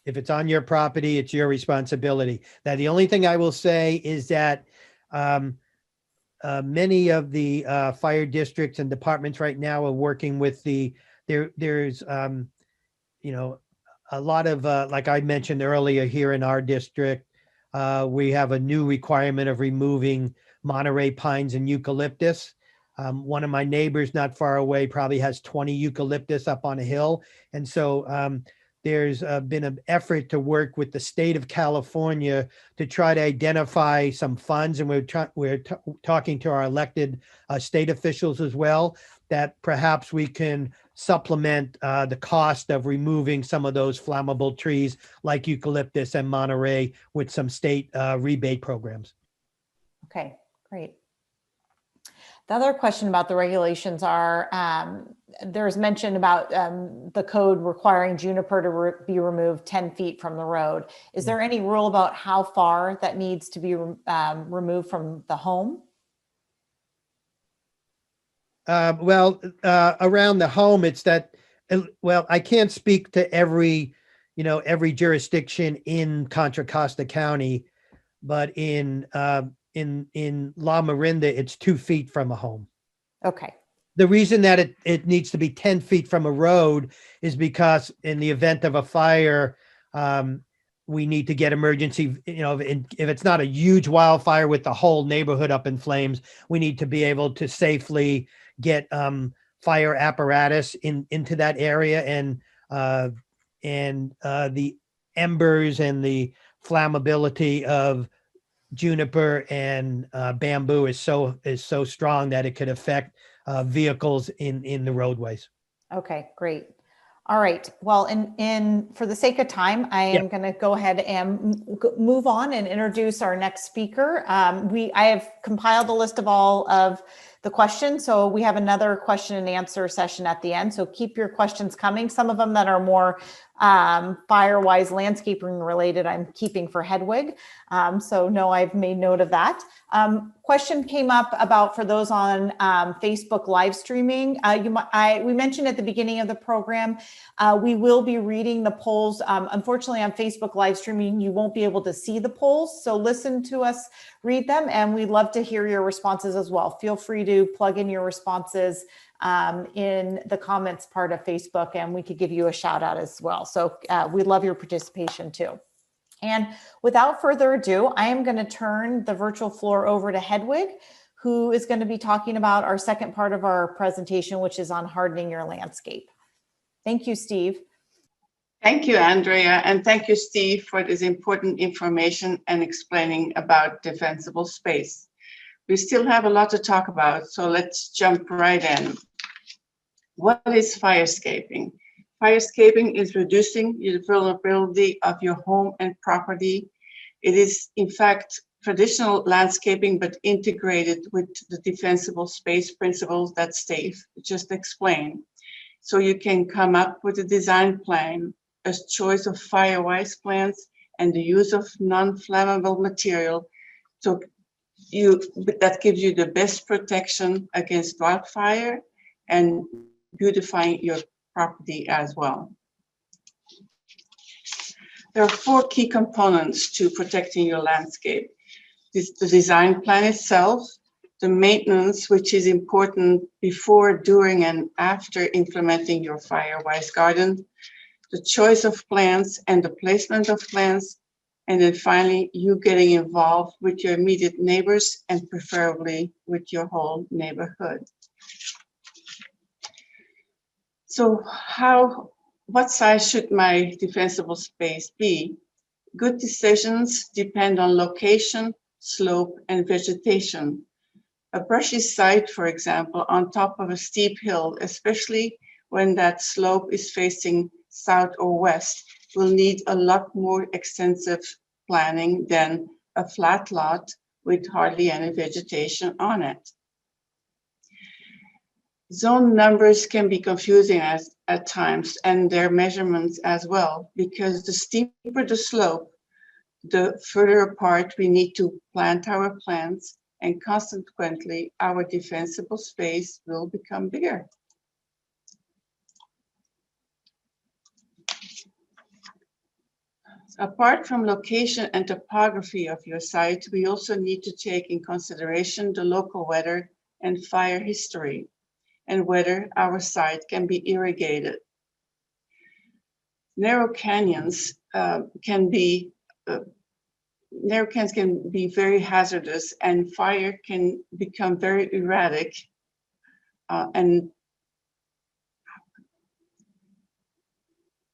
If it's on your property, it's your responsibility. Now, the only thing I will say is that many of the fire districts and departments right now are working with there's you know, a lot of like I mentioned earlier here in our district, we have a new requirement of removing Monterey pines and eucalyptus. One of my neighbors not far away probably has 20 eucalyptus up on a hill. And so there's been an effort to work with the state of California to try to identify some funds. And we're talking to our elected state officials as well, that perhaps we can supplement the cost of removing some of those flammable trees like eucalyptus and Monterey with some state rebate programs. Okay, great. The other question about the regulations are, there's mention about the code requiring juniper to be removed 10 feet from the road. Is there any rule about how far that needs to be removed from the home? Well, around the home, it's that, well, I can't speak to every jurisdiction in Contra Costa County, but in La Marinda, it's 2 feet from a home. Okay. The reason that it needs to be 10 feet from a road is because in the event of a fire, we need to get emergency, you know, if it's not a huge wildfire with the whole neighborhood up in flames, we need to be able to safely get fire apparatus into that area, and the embers and the flammability of juniper and bamboo is so strong that it could affect vehicles in the roadways. Okay, great. All right. Well, for the sake of time, I am going to go ahead and move on and introduce our next speaker. I have compiled a list of all of the questions. So we have another question and answer session at the end. So keep your questions coming. Some of them that are more Firewise Landscaping related, I'm keeping for Hedwig. So no, I've made note of that. Question came up about, for those on Facebook live streaming, we mentioned at the beginning of the program, we will be reading the polls. Unfortunately, on Facebook live streaming, you won't be able to see the polls. So listen to us read them, and we'd love to hear your responses as well. Feel free to plug in your responses in the comments part of Facebook, and we could give you a shout out as well. So we love your participation too. And without further ado, I am going to turn the virtual floor over to Hedwig, who is going to be talking about our second part of our presentation, which is on hardening your landscape. Thank you, Steve. Thank you, Andrea, and thank you, Steve, for this important information and explaining about defensible space. We still have a lot to talk about, so let's jump right in. What is firescaping? Firescaping is reducing the vulnerability of your home and property. It is, in fact, traditional landscaping, but integrated with the defensible space principles that Steve just explained. So you can come up with a design plan, a choice of Firewise plants, and the use of non-flammable material. So that gives you the best protection against wildfire and beautifying your property as well. There are 4 key components to protecting your landscape. The design plan itself, the maintenance, which is important before, during, and after implementing your Firewise garden, the choice of plants and the placement of plants, and then finally, you getting involved with your immediate neighbors and preferably with your whole neighborhood. So what size should my defensible space be? Good decisions depend on location, slope, and vegetation. A brushy site, for example, on top of a steep hill, especially when that slope is facing south or west, will need a lot more extensive planning than a flat lot with hardly any vegetation on it. Zone numbers can be confusing at times, and their measurements as well, because the steeper the slope, the further apart we need to plant our plants, and consequently our defensible space will become bigger. Apart from location and topography of your site, we also need to take in consideration the local weather and fire history, and whether our site can be irrigated. Narrow canyons can be very hazardous, and fire can become very erratic, and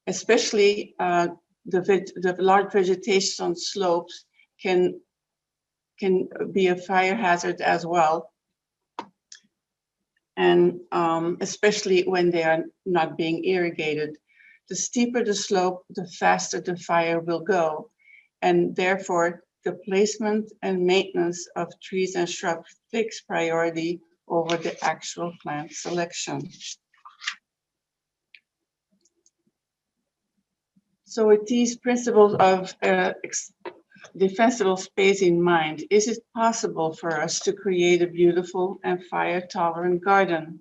especially the large vegetation on slopes can be a fire hazard as well, and especially when they are not being irrigated. The steeper the slope, the faster the fire will go, and therefore the placement and maintenance of trees and shrubs takes priority over the actual plant selection. So with these principles of defensible space in mind, is it possible for us to create a beautiful and fire-tolerant garden?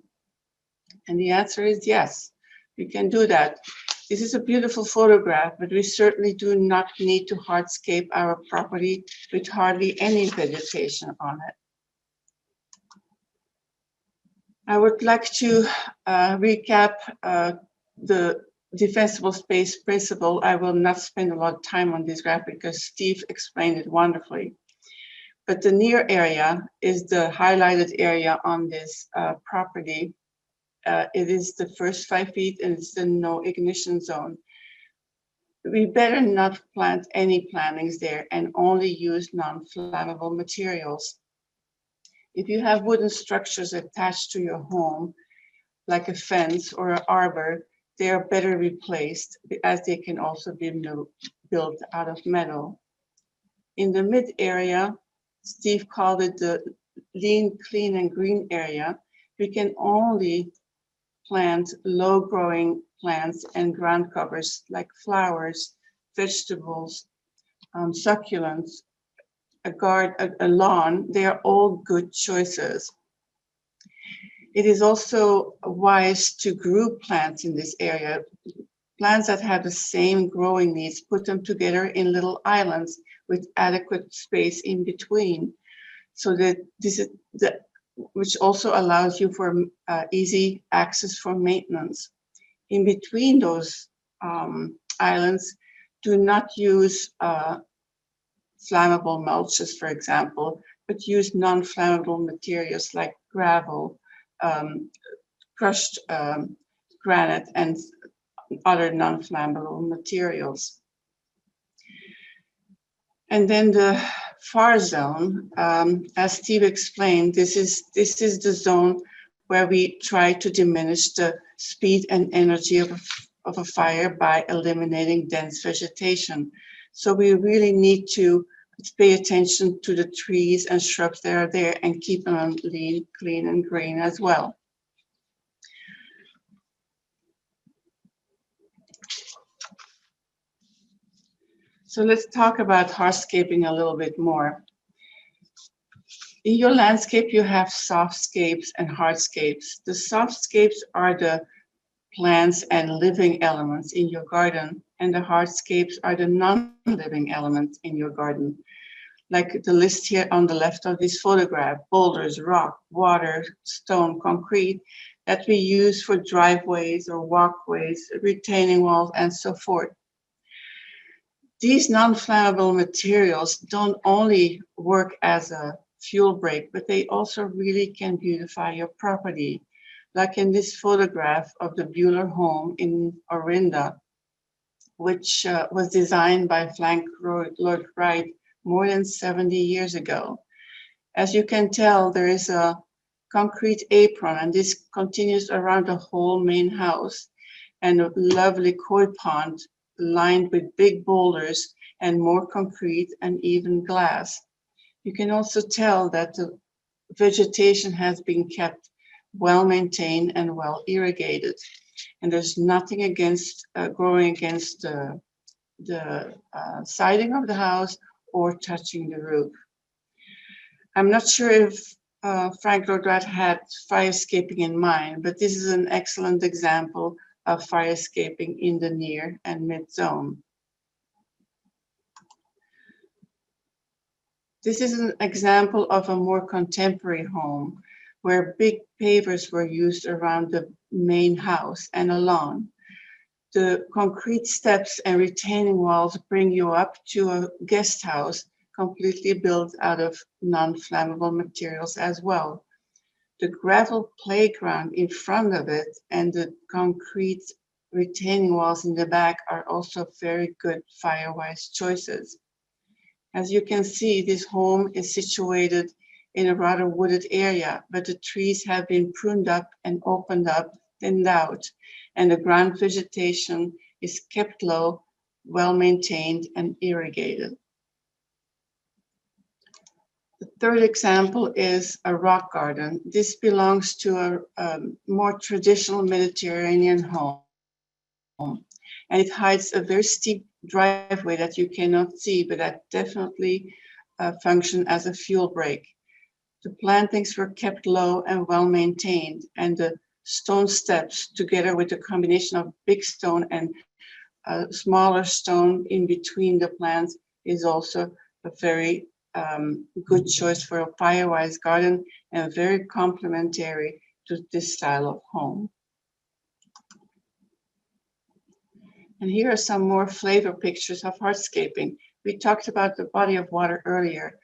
And the answer is yes, we can do that. This is a beautiful photograph, but we certainly do not need to hardscape our property with hardly any vegetation on it. I would like to recap the defensible space principle. I will not spend a lot of time on this graph because Steve explained it wonderfully. But the near area is the highlighted area on this property. It is the first 5 feet, and it's the no ignition zone. We better not plant any plantings there and only use non-flammable materials. If you have wooden structures attached to your home, like a fence or an arbor, they are better replaced, as they can also be built out of metal. In the mid area, Steve called it the lean, clean, and green area. We can only plant low-growing plants and ground covers like flowers, vegetables, succulents, a lawn. They are all good choices. It is also wise to group plants in this area. Plants that have the same growing needs, put them together in little islands with adequate space in between, so that which also allows you for easy access for maintenance. In between those islands, do not use flammable mulches, for example, but use non-flammable materials like gravel, crushed granite, and other non-flammable materials. And then the far zone, as Steve explained, this is the zone where we try to diminish the speed and energy of a fire by eliminating dense vegetation. So we really need to pay attention to the trees and shrubs that are there and keep them clean and green as well. So let's talk about hardscaping a little bit more. In your landscape, you have softscapes and hardscapes. The softscapes are the plants and living elements in your garden, and the hardscapes are the non-living elements in your garden. Like the list here on the left of this photograph: boulders, rock, water, stone, concrete, that we use for driveways or walkways, retaining walls, and so forth. These non-flammable materials don't only work as a fuel break, but they also really can beautify your property. Like in this photograph of the Bueller home in Orinda, which was designed by Frank Lloyd Wright more than 70 years ago. As you can tell, there is a concrete apron, and this continues around the whole main house, and a lovely koi pond lined with big boulders and more concrete and even glass. You can also tell that the vegetation has been kept well maintained and well irrigated, and there's nothing against growing against the siding of the house or touching the roof. I'm not sure if Frank Lloyd Wright had firescaping in mind, but this is an excellent example of firescaping in the near and mid zone. This is an example of a more contemporary home where big pavers were used around the main house and a lawn. The concrete steps and retaining walls bring you up to a guest house completely built out of non-flammable materials as well. The gravel playground in front of it and the concrete retaining walls in the back are also very good Firewise choices. As you can see, this home is situated in a rather wooded area, but the trees have been pruned up and opened up, thinned out, and the ground vegetation is kept low, well maintained, and irrigated. The third example is a rock garden. This belongs to a more traditional Mediterranean home, and it hides a very steep driveway that you cannot see, but that definitely function as a fuel break. The plantings were kept low and well maintained, and the stone steps, together with a combination of big stone and smaller stone in between the plants, is also a very good choice for a Firewise garden and very complementary to this style of home. And here are some more flavor pictures of hardscaping. We talked about the body of water earlier.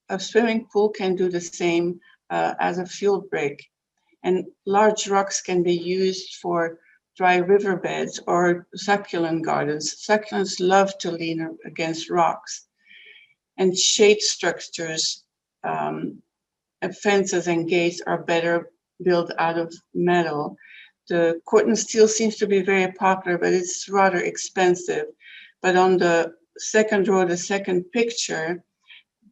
A swimming pool can do the same as a fuel break. And large rocks can be used for dry riverbeds or succulent gardens. Succulents love to lean against rocks. And shade structures, fences and gates are better built out of metal. The cordon steel seems to be very popular, but it's rather expensive. But on the second row, the second picture,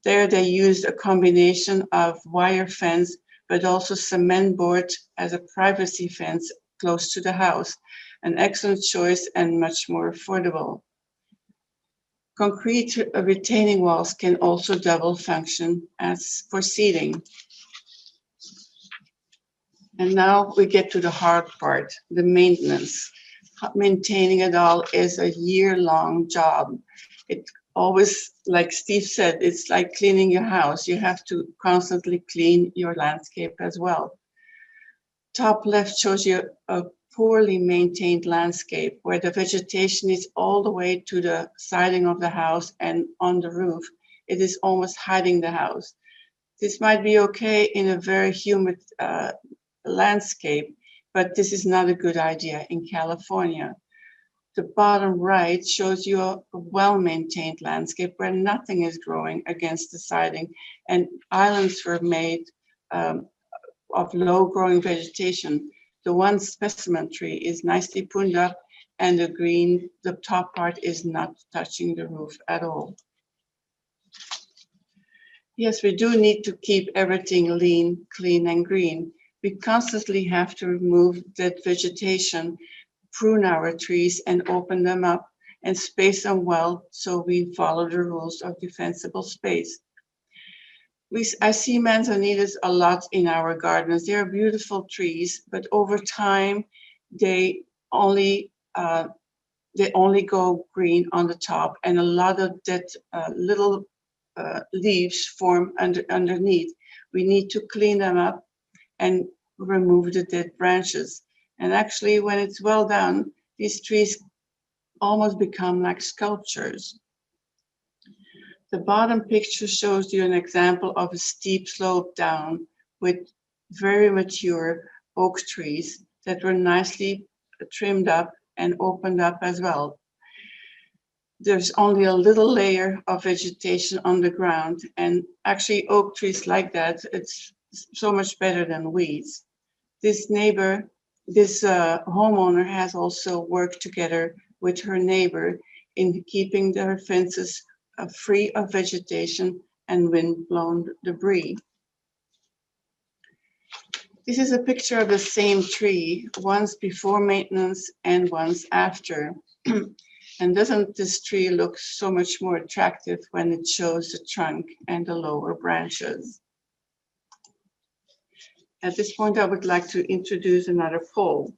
there they used a combination of wire fence, but also cement board as a privacy fence close to the house. An excellent choice and much more affordable. Concrete retaining walls can also double function as for seating. And now we get to the hard part, the maintenance. Maintaining it all is a year-long job. It always, like Steve said, it's like cleaning your house. You have to constantly clean your landscape as well. Top left shows you a poorly maintained landscape where the vegetation is all the way to the siding of the house and on the roof. It is almost hiding the house. This might be okay in a very humid landscape, but this is not a good idea in California. The bottom right shows you a well-maintained landscape where nothing is growing against the siding, and islands were made of low-growing vegetation. The one specimen tree is nicely pruned up and the green, the top part is not touching the roof at all. Yes, we do need to keep everything lean, clean, and green. We constantly have to remove dead vegetation, prune our trees, and open them up and space them well so we follow the rules of defensible space. I see manzanitas a lot in our gardens. They are beautiful trees, but over time, they only go green on the top, and a lot of dead little leaves form underneath. We need to clean them up and remove the dead branches. And actually, when it's well done, these trees almost become like sculptures. The bottom picture shows you an example of a steep slope down with very mature oak trees that were nicely trimmed up and opened up as well. There's only a little layer of vegetation on the ground, and actually oak trees like that, it's so much better than weeds. This homeowner has also worked together with her neighbor in keeping their fences free of vegetation and wind-blown debris. This is a picture of the same tree, once before maintenance and once after. And doesn't this tree look so much more attractive when it shows the trunk and the lower branches? At this point, I would like to introduce another poll.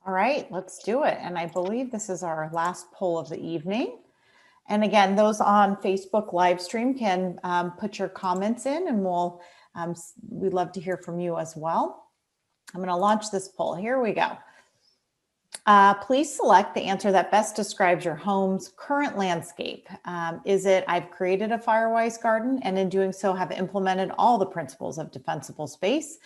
All right, let's do it. And I believe this is our last poll of the evening. And again, those on Facebook live stream can put your comments in, and we'd love to hear from you as well. I'm going to launch this poll. Here we go. Please select the answer that best describes your home's current landscape. Is it, I've created a Firewise garden and in doing so have implemented all the principles of defensible space?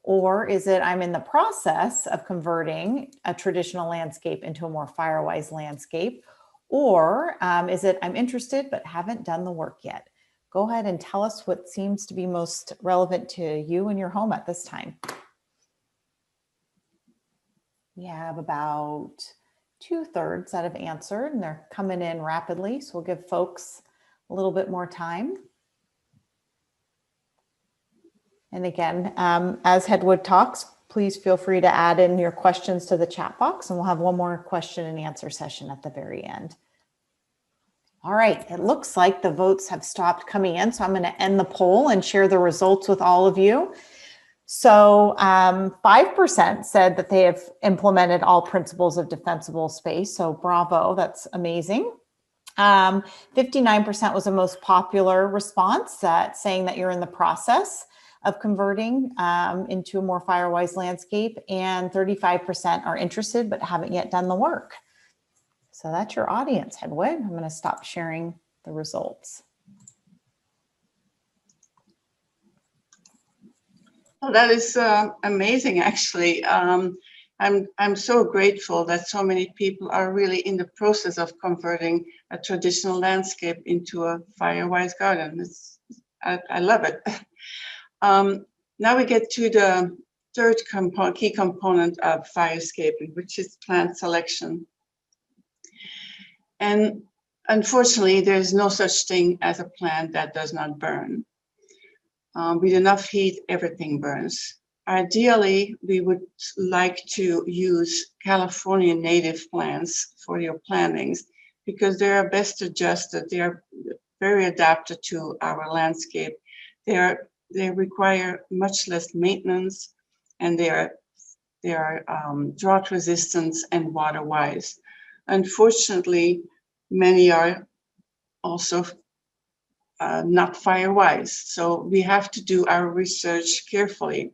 Or is it, I'm in the process of converting a traditional landscape into a more Firewise landscape? Or is it, I'm interested but haven't done the work yet? Go ahead and tell us what seems to be most relevant to you and your home at this time. We have about 2/3 that have answered, and they're coming in rapidly. So we'll give folks a little bit more time. And again, as Hedwig talks, please feel free to add in your questions to the chat box, and we'll have one more question and answer session at the very end. All right, it looks like the votes have stopped coming in, so I'm going to end the poll and share the results with all of you. So 5% said that they have implemented all principles of defensible space. So bravo, that's amazing. 59% was the most popular response, saying that you're in the process of converting into a more Firewise landscape, and 35% are interested but haven't yet done the work. So that's your audience, Hedwig. I'm going to stop sharing the results. Well, that is amazing, actually. I'm so grateful that so many people are really in the process of converting a traditional landscape into a Firewise garden. I love it. Now we get to the third key component of firescaping, which is plant selection. And unfortunately, there's no such thing as a plant that does not burn. With enough heat, everything burns. Ideally, we would like to use California native plants for your plantings because they are best adjusted. They are very adapted to our landscape. They require much less maintenance, and they are drought resistant and water wise. Unfortunately, many are also not Firewise. So we have to do our research carefully.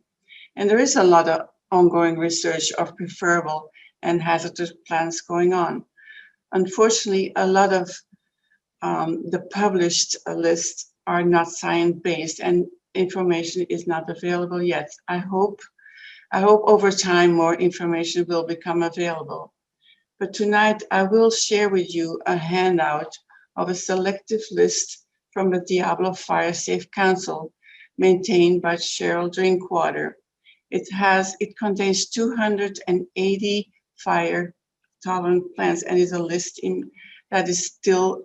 And there is a lot of ongoing research of preferable and hazardous plants going on. Unfortunately, a lot of the published lists are not science-based, and information is not available yet. I hope over time more information will become available. But tonight I will share with you a handout of a selective list from the Diablo Fire Safe Council, maintained by Cheryl Drinkwater. It contains 280 fire tolerant plants, and is a list that is still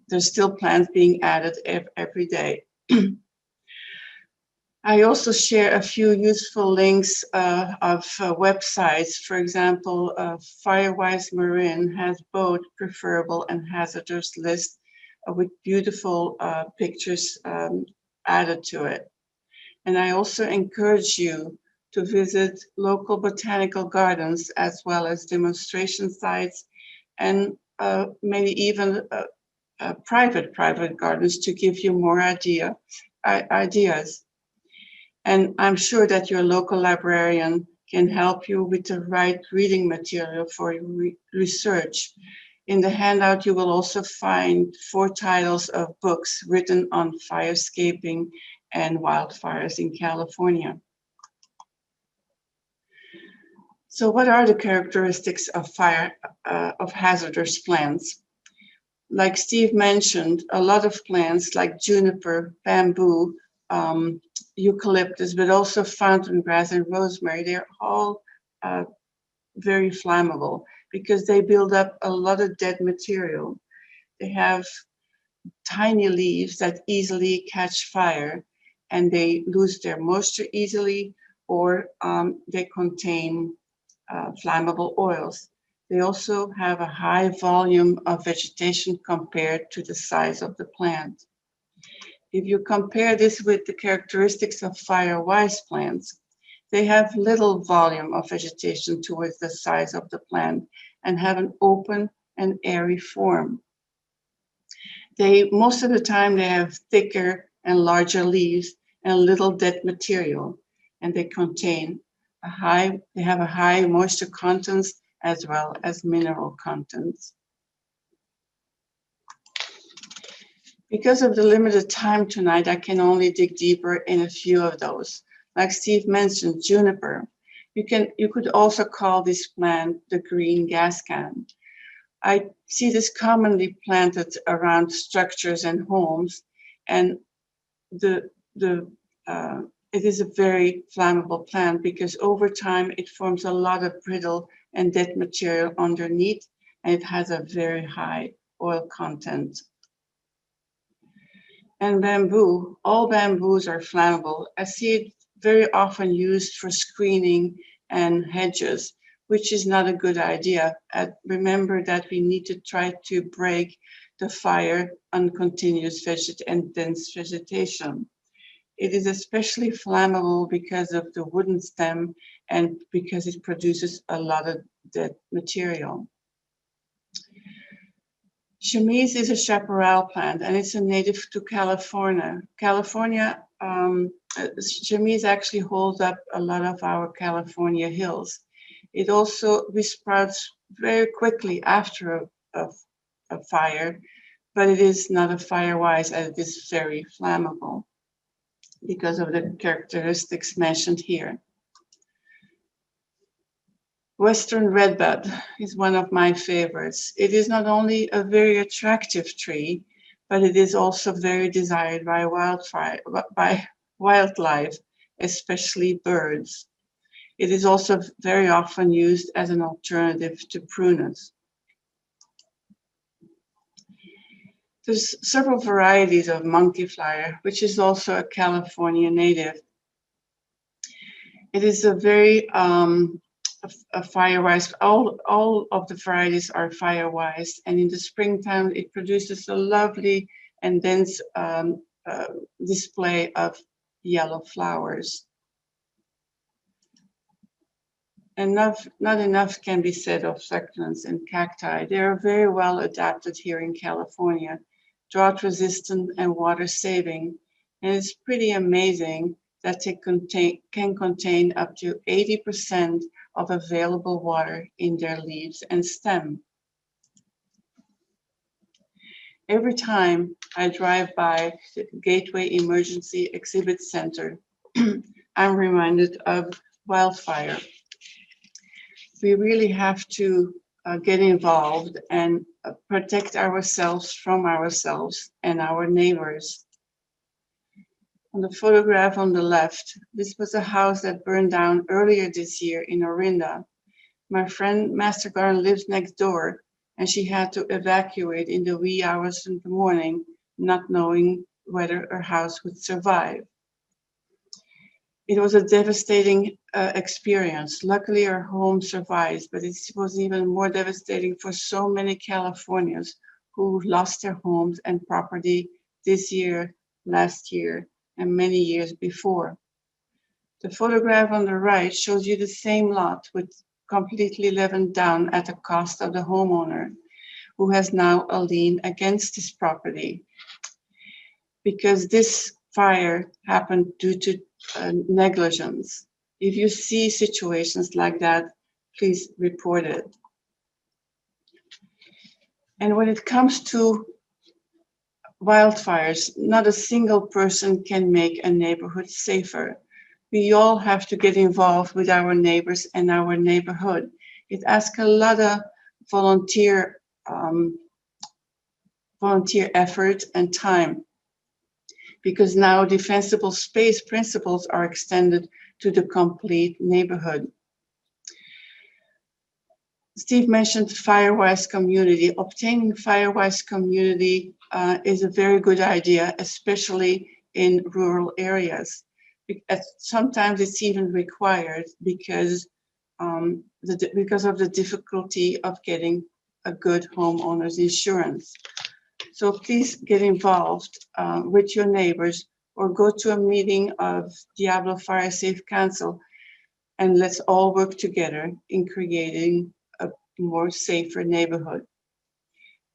there's still plants being added every day. I also share a few useful links of websites. For example, Firewise Marin has both preferable and hazardous lists with beautiful pictures added to it. And I also encourage you to visit local botanical gardens as well as demonstration sites, and maybe even private gardens to give you more ideas. And I'm sure that your local librarian can help you with the right reading material for your research. In the handout, you will also find 4 titles of books written on firescaping and wildfires in California. So what are the characteristics of hazardous plants? Like Steve mentioned, a lot of plants like juniper, bamboo, eucalyptus, but also fountain grass and rosemary, they're all very flammable because they build up a lot of dead material. They have tiny leaves that easily catch fire, and they lose their moisture easily, or they contain flammable oils. They also have a high volume of vegetation compared to the size of the plant. If you compare this with the characteristics of Firewise plants, they have little volume of vegetation towards the size of the plant and have an open and airy form. Most of the time they have thicker and larger leaves and little dead material, and they have a high moisture contents as well as mineral contents. Because of the limited time tonight, I can only dig deeper in a few of those. Like Steve mentioned, juniper. You could also call this plant the green gas can. I see this commonly planted around structures and homes, and it is a very flammable plant because over time it forms a lot of brittle and dead material underneath, and it has a very high oil content. And bamboo, all bamboos are flammable. I see it very often used for screening and hedges, which is not a good idea. Remember that we need to try to break the fire on continuous and dense vegetation. It is especially flammable because of the wooden stem and because it produces a lot of dead material. Chemise is a chaparral plant, and it's a native to California. Chemise actually holds up a lot of our California hills. It also sprouts very quickly after a fire, but it is not a firewise, and it is very flammable because of the characteristics mentioned here. Western redbud is one of my favorites. It is not only a very attractive tree, but it is also very desired by wildlife, especially birds. It is also very often used as an alternative to prunus. There's several varieties of monkeyflower, which is also a California native. It is a very a firewise. All of the varieties are firewise, and in the springtime it produces a lovely and dense display of yellow flowers. And not enough can be said of succulents and cacti. They are very well adapted here in California, drought resistant and water saving, and it's pretty amazing that they can contain up to 80% of available water in their leaves and stem. Every time I drive by the Gateway Emergency Exhibit Center, I'm reminded of wildfire. We really have to get involved and protect ourselves from ourselves and our neighbors. On the photograph on the left, this was a house that burned down earlier this year in Orinda. My friend Master Garden lives next door, and she had to evacuate in the wee hours in the morning, not knowing whether her house would survive. It was a devastating experience. Luckily, our home survives, but it was even more devastating for so many Californians who lost their homes and property this year, last year, and many years before. The photograph on the right shows you the same lot with completely leveled down at the cost of the homeowner, who has now a lien against this property. Because this fire happened due to negligence. If you see situations like that, please report it. And when it comes to wildfires, not a single person can make a neighborhood safer. We all have to get involved with our neighbors and our neighborhood. It asks a lot of volunteer effort and time, because now defensible space principles are extended to the complete neighborhood. Steve mentioned Firewise community. Obtaining Firewise community is a very good idea, especially in rural areas. Sometimes it's even required because of the difficulty of getting a good homeowner's insurance. So please get involved with your neighbors, or go to a meeting of Diablo Fire Safe Council, and let's all work together in creating a more safer neighborhood.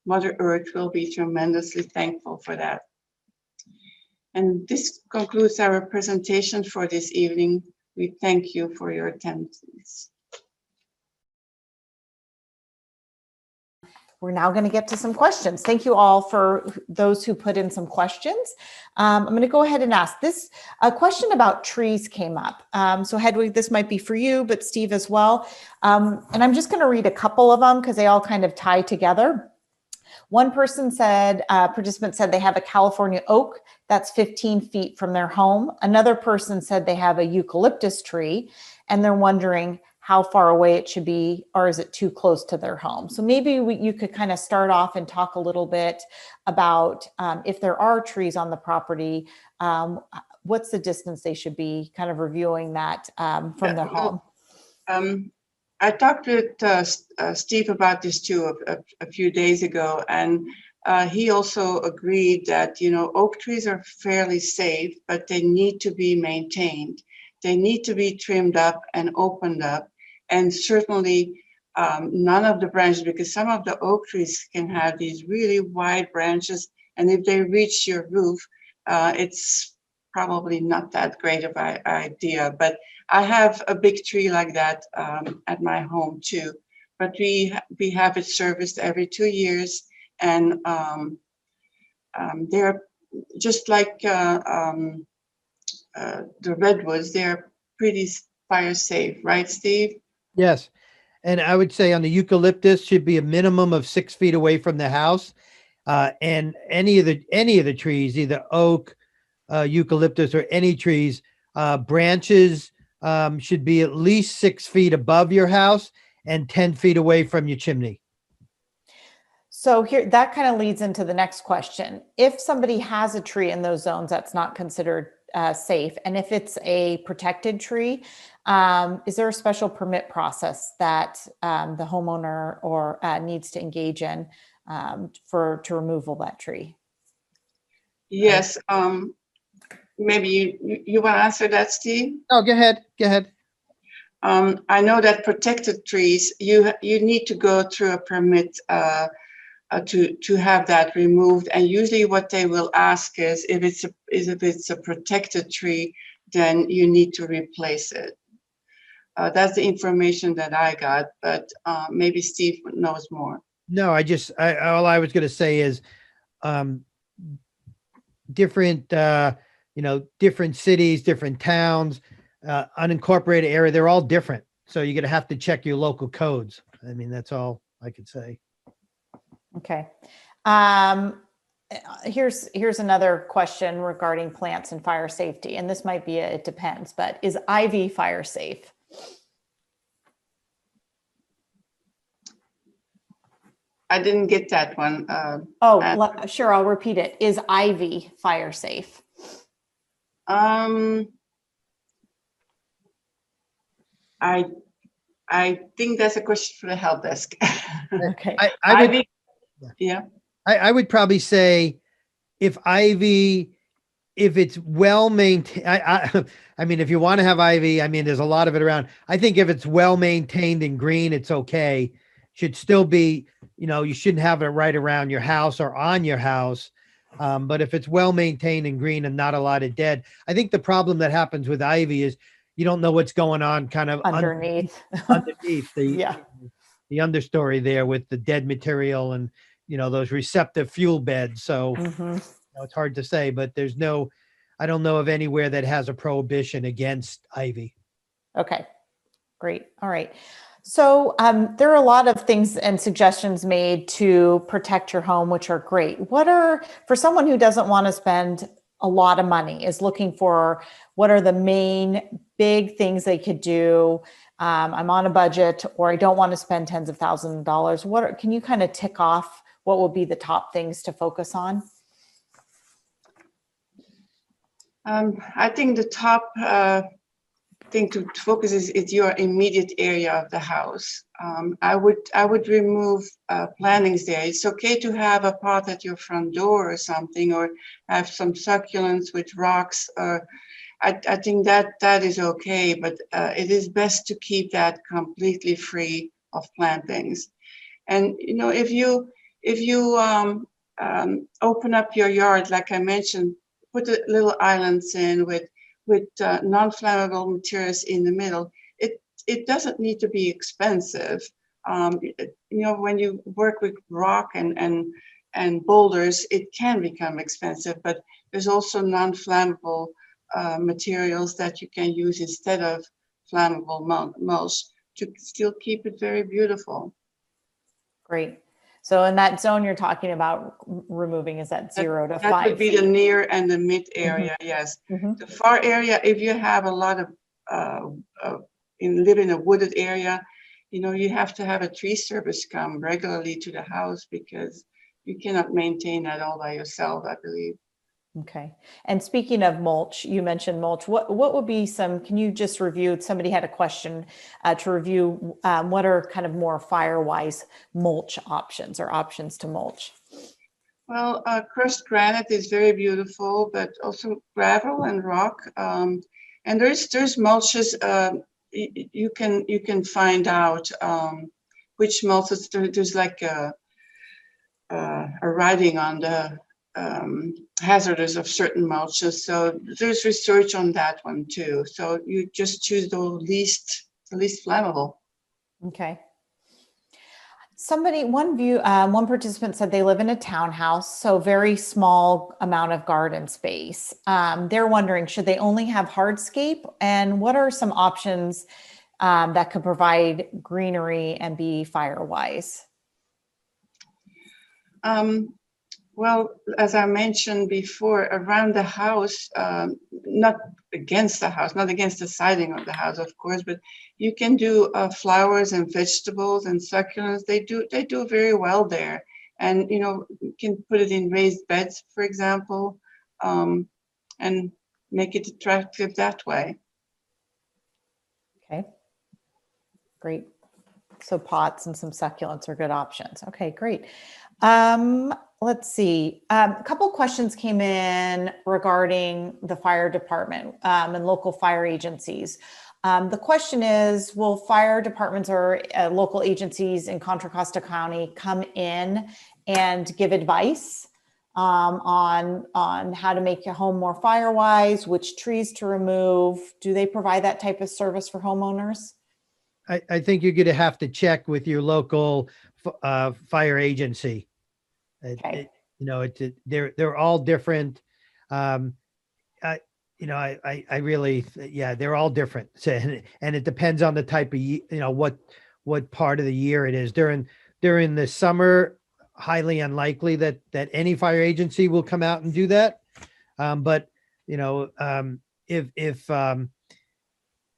Mother Earth will be tremendously thankful for that. And this concludes our presentation for this evening. We thank you for your attendance. We're now going to get to some questions. Thank you all for those who put in some questions. I'm going to go ahead and ask this. A question about trees came up. So Hedwig, this might be for you, but Steve as well. And I'm just going to read a couple of them because they all kind of tie together. One person said, participant said they have a California oak that's 15 feet from their home. Another person said they have a eucalyptus tree, and they're wondering how far away it should be, or is it too close to their home? So maybe you could kind of start off and talk a little bit about if there are trees on the property, what's the distance they should be, kind of reviewing that from their home. I talked with Steve about this too a few days ago, and he also agreed that, you know, oak trees are fairly safe, but they need to be maintained. They need to be trimmed up and opened up, and certainly none of the branches, because some of the oak trees can have these really wide branches, and if they reach your roof, it's probably not that great of an idea. But I have a big tree like that at my home too, but we have it serviced every 2 years, and they're just like the redwoods. They're pretty fire safe, right, Steve? Yes. And I would say on the eucalyptus should be a minimum of 6 feet away from the house. And any of the trees, either oak, eucalyptus, or any trees, branches should be at least 6 feet above your house and 10 feet away from your chimney. So here, that kind of leads into the next question. If somebody has a tree in those zones that's not considered safe, and if it's a protected tree, is there a special permit process that the homeowner or needs to engage in to removal that tree? Yes. Maybe you want to answer that, Steve? Oh, go ahead. Go ahead. I know that protected trees, you need to go through a permit to have that removed. And usually what they will ask is if it's a protected tree, then you need to replace it. That's the information that I got, but maybe Steve knows more. No, all I was going to say is different, different cities, different towns, unincorporated area, they're all different. So you're going to have to check your local codes. I mean, that's all I could say. Okay. Here's another question regarding plants and fire safety. And this might be it depends, but is ivy fire safe? I didn't get that one. Sure, I'll repeat it. Is ivy fire safe? I think that's a question for the help desk. Okay. I would, Ivy, yeah. I would probably say if it's well maintained, I mean, if you want to have ivy, I mean, there's a lot of it around. I think if it's well maintained and green, it's okay. Should still be, you shouldn't have it right around your house or on your house. But if it's well maintained and green and not a lot of dead, I think the problem that happens with ivy is you don't know what's going on kind of Underneath. underneath Yeah. the understory there with the dead material and, those receptive fuel beds. So it's hard to say, but I don't know of anywhere that has a prohibition against ivy. Okay, great. All right. So there are a lot of things and suggestions made to protect your home, which are great. For someone who doesn't want to spend a lot of money, is looking for what are the main big things they could do? I'm on a budget, or I don't want to spend tens of thousands of dollars. Can you kind of tick off what will be the top things to focus on? I think the top thing to focus is your immediate area of the house. I would remove plantings there. It's okay to have a pot at your front door or something, or have some succulents with rocks. I think that is okay, but it is best to keep that completely free of plantings. And if you open up your yard, like I mentioned, put the little islands in with non-flammable materials in the middle. It doesn't need to be expensive. When you work with rock and boulders, it can become expensive, but there's also non-flammable materials that you can use instead of flammable mulch to still keep it very beautiful. Great. So in that zone you're talking about removing, is that 0 to 5 That would be feet? the near and the mid area, yes. The far area, if you have a lot of, live in a wooded area, you have to have a tree service come regularly to the house because you cannot maintain that all by yourself, I believe. Okay. And speaking of mulch, you mentioned mulch. What would be can you just review, somebody had a question to review, what are kind of more Firewise mulch options or options to mulch? Well, crushed granite is very beautiful, but also gravel and rock. And there's mulches, you can find out which mulches, there's like a writing on the hazardous of certain mulches. So there's research on that one too. So you just choose the least flammable. Okay. One participant said they live in a townhouse, so very small amount of garden space. They're wondering, should they only have hardscape? And what are some options that could provide greenery and be Firewise? Well, as I mentioned before, around the house, not against the house, not against the siding of the house, of course, but you can do flowers and vegetables and succulents. They do very well there. And, you can put it in raised beds, for example, and make it attractive that way. Okay, great. So pots and some succulents are good options. Okay, great. Let's see. A couple questions came in regarding the fire department and local fire agencies. The question is, will fire departments or local agencies in Contra Costa County come in and give advice on how to make your home more Firewise, which trees to remove? Do they provide that type of service for homeowners? I think you're going to have to check with your local fire agency. Okay. They're all different. I really, they're all different. So, and it depends on the type of, what part of the year it is. During the summer, highly unlikely that any fire agency will come out and do that. But if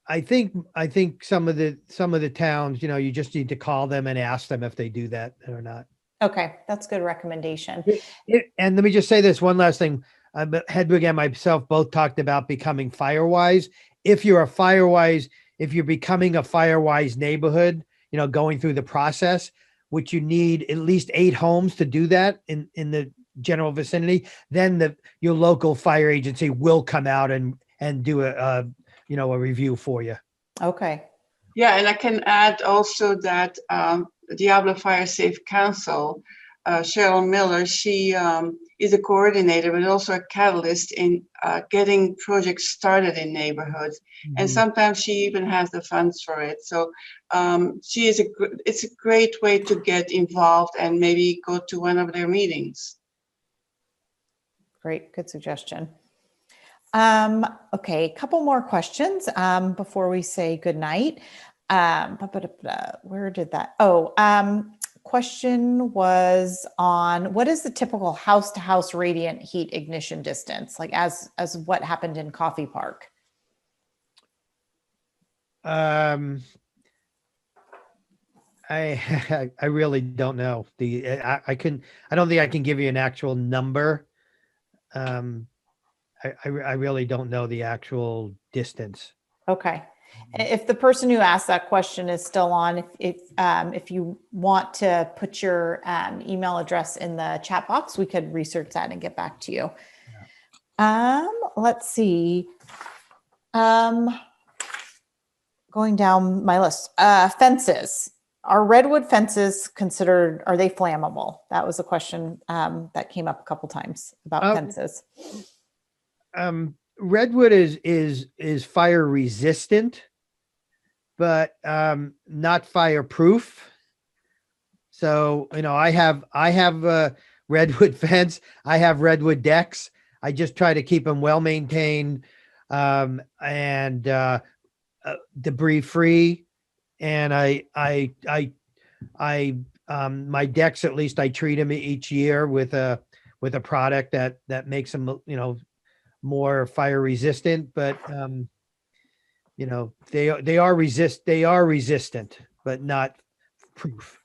I think some of the towns, you just need to call them and ask them if they do that or not. Okay, that's good recommendation. And let me just say this one last thing. Hedwig and myself both talked about becoming Firewise. If you're if you're becoming a Firewise neighborhood, going through the process, which you need at least 8 homes to do that in the general vicinity, then your local fire agency will come out and do a review for you. Okay. Yeah, and I can add also that Diablo Fire Safe Council, Cheryl Miller, she is a coordinator, but also a catalyst in getting projects started in neighborhoods. And sometimes she even has the funds for it. So it's a great way to get involved and maybe go to one of their meetings. Great, good suggestion. Okay, a couple more questions before we say goodnight. Where did that? Question was on what is the typical house-to-house radiant heat ignition distance, like as what happened in Coffee Park? I really don't know. I don't think I can give you an actual number. I really don't know the actual distance. Okay. If the person who asked that question is still on, if you want to put your email address in the chat box, we could research that and get back to you. Yeah. Let's see. Going down my list, fences. Are redwood fences considered, are they flammable? That was a question that came up a couple times about fences. Redwood is fire resistant, but not fireproof. So, I have a redwood fence. I have redwood decks. I just try to keep them well maintained and debris free. And my decks, at least I treat them each year with a product that makes them, more fire resistant, but they are resistant, but not proof.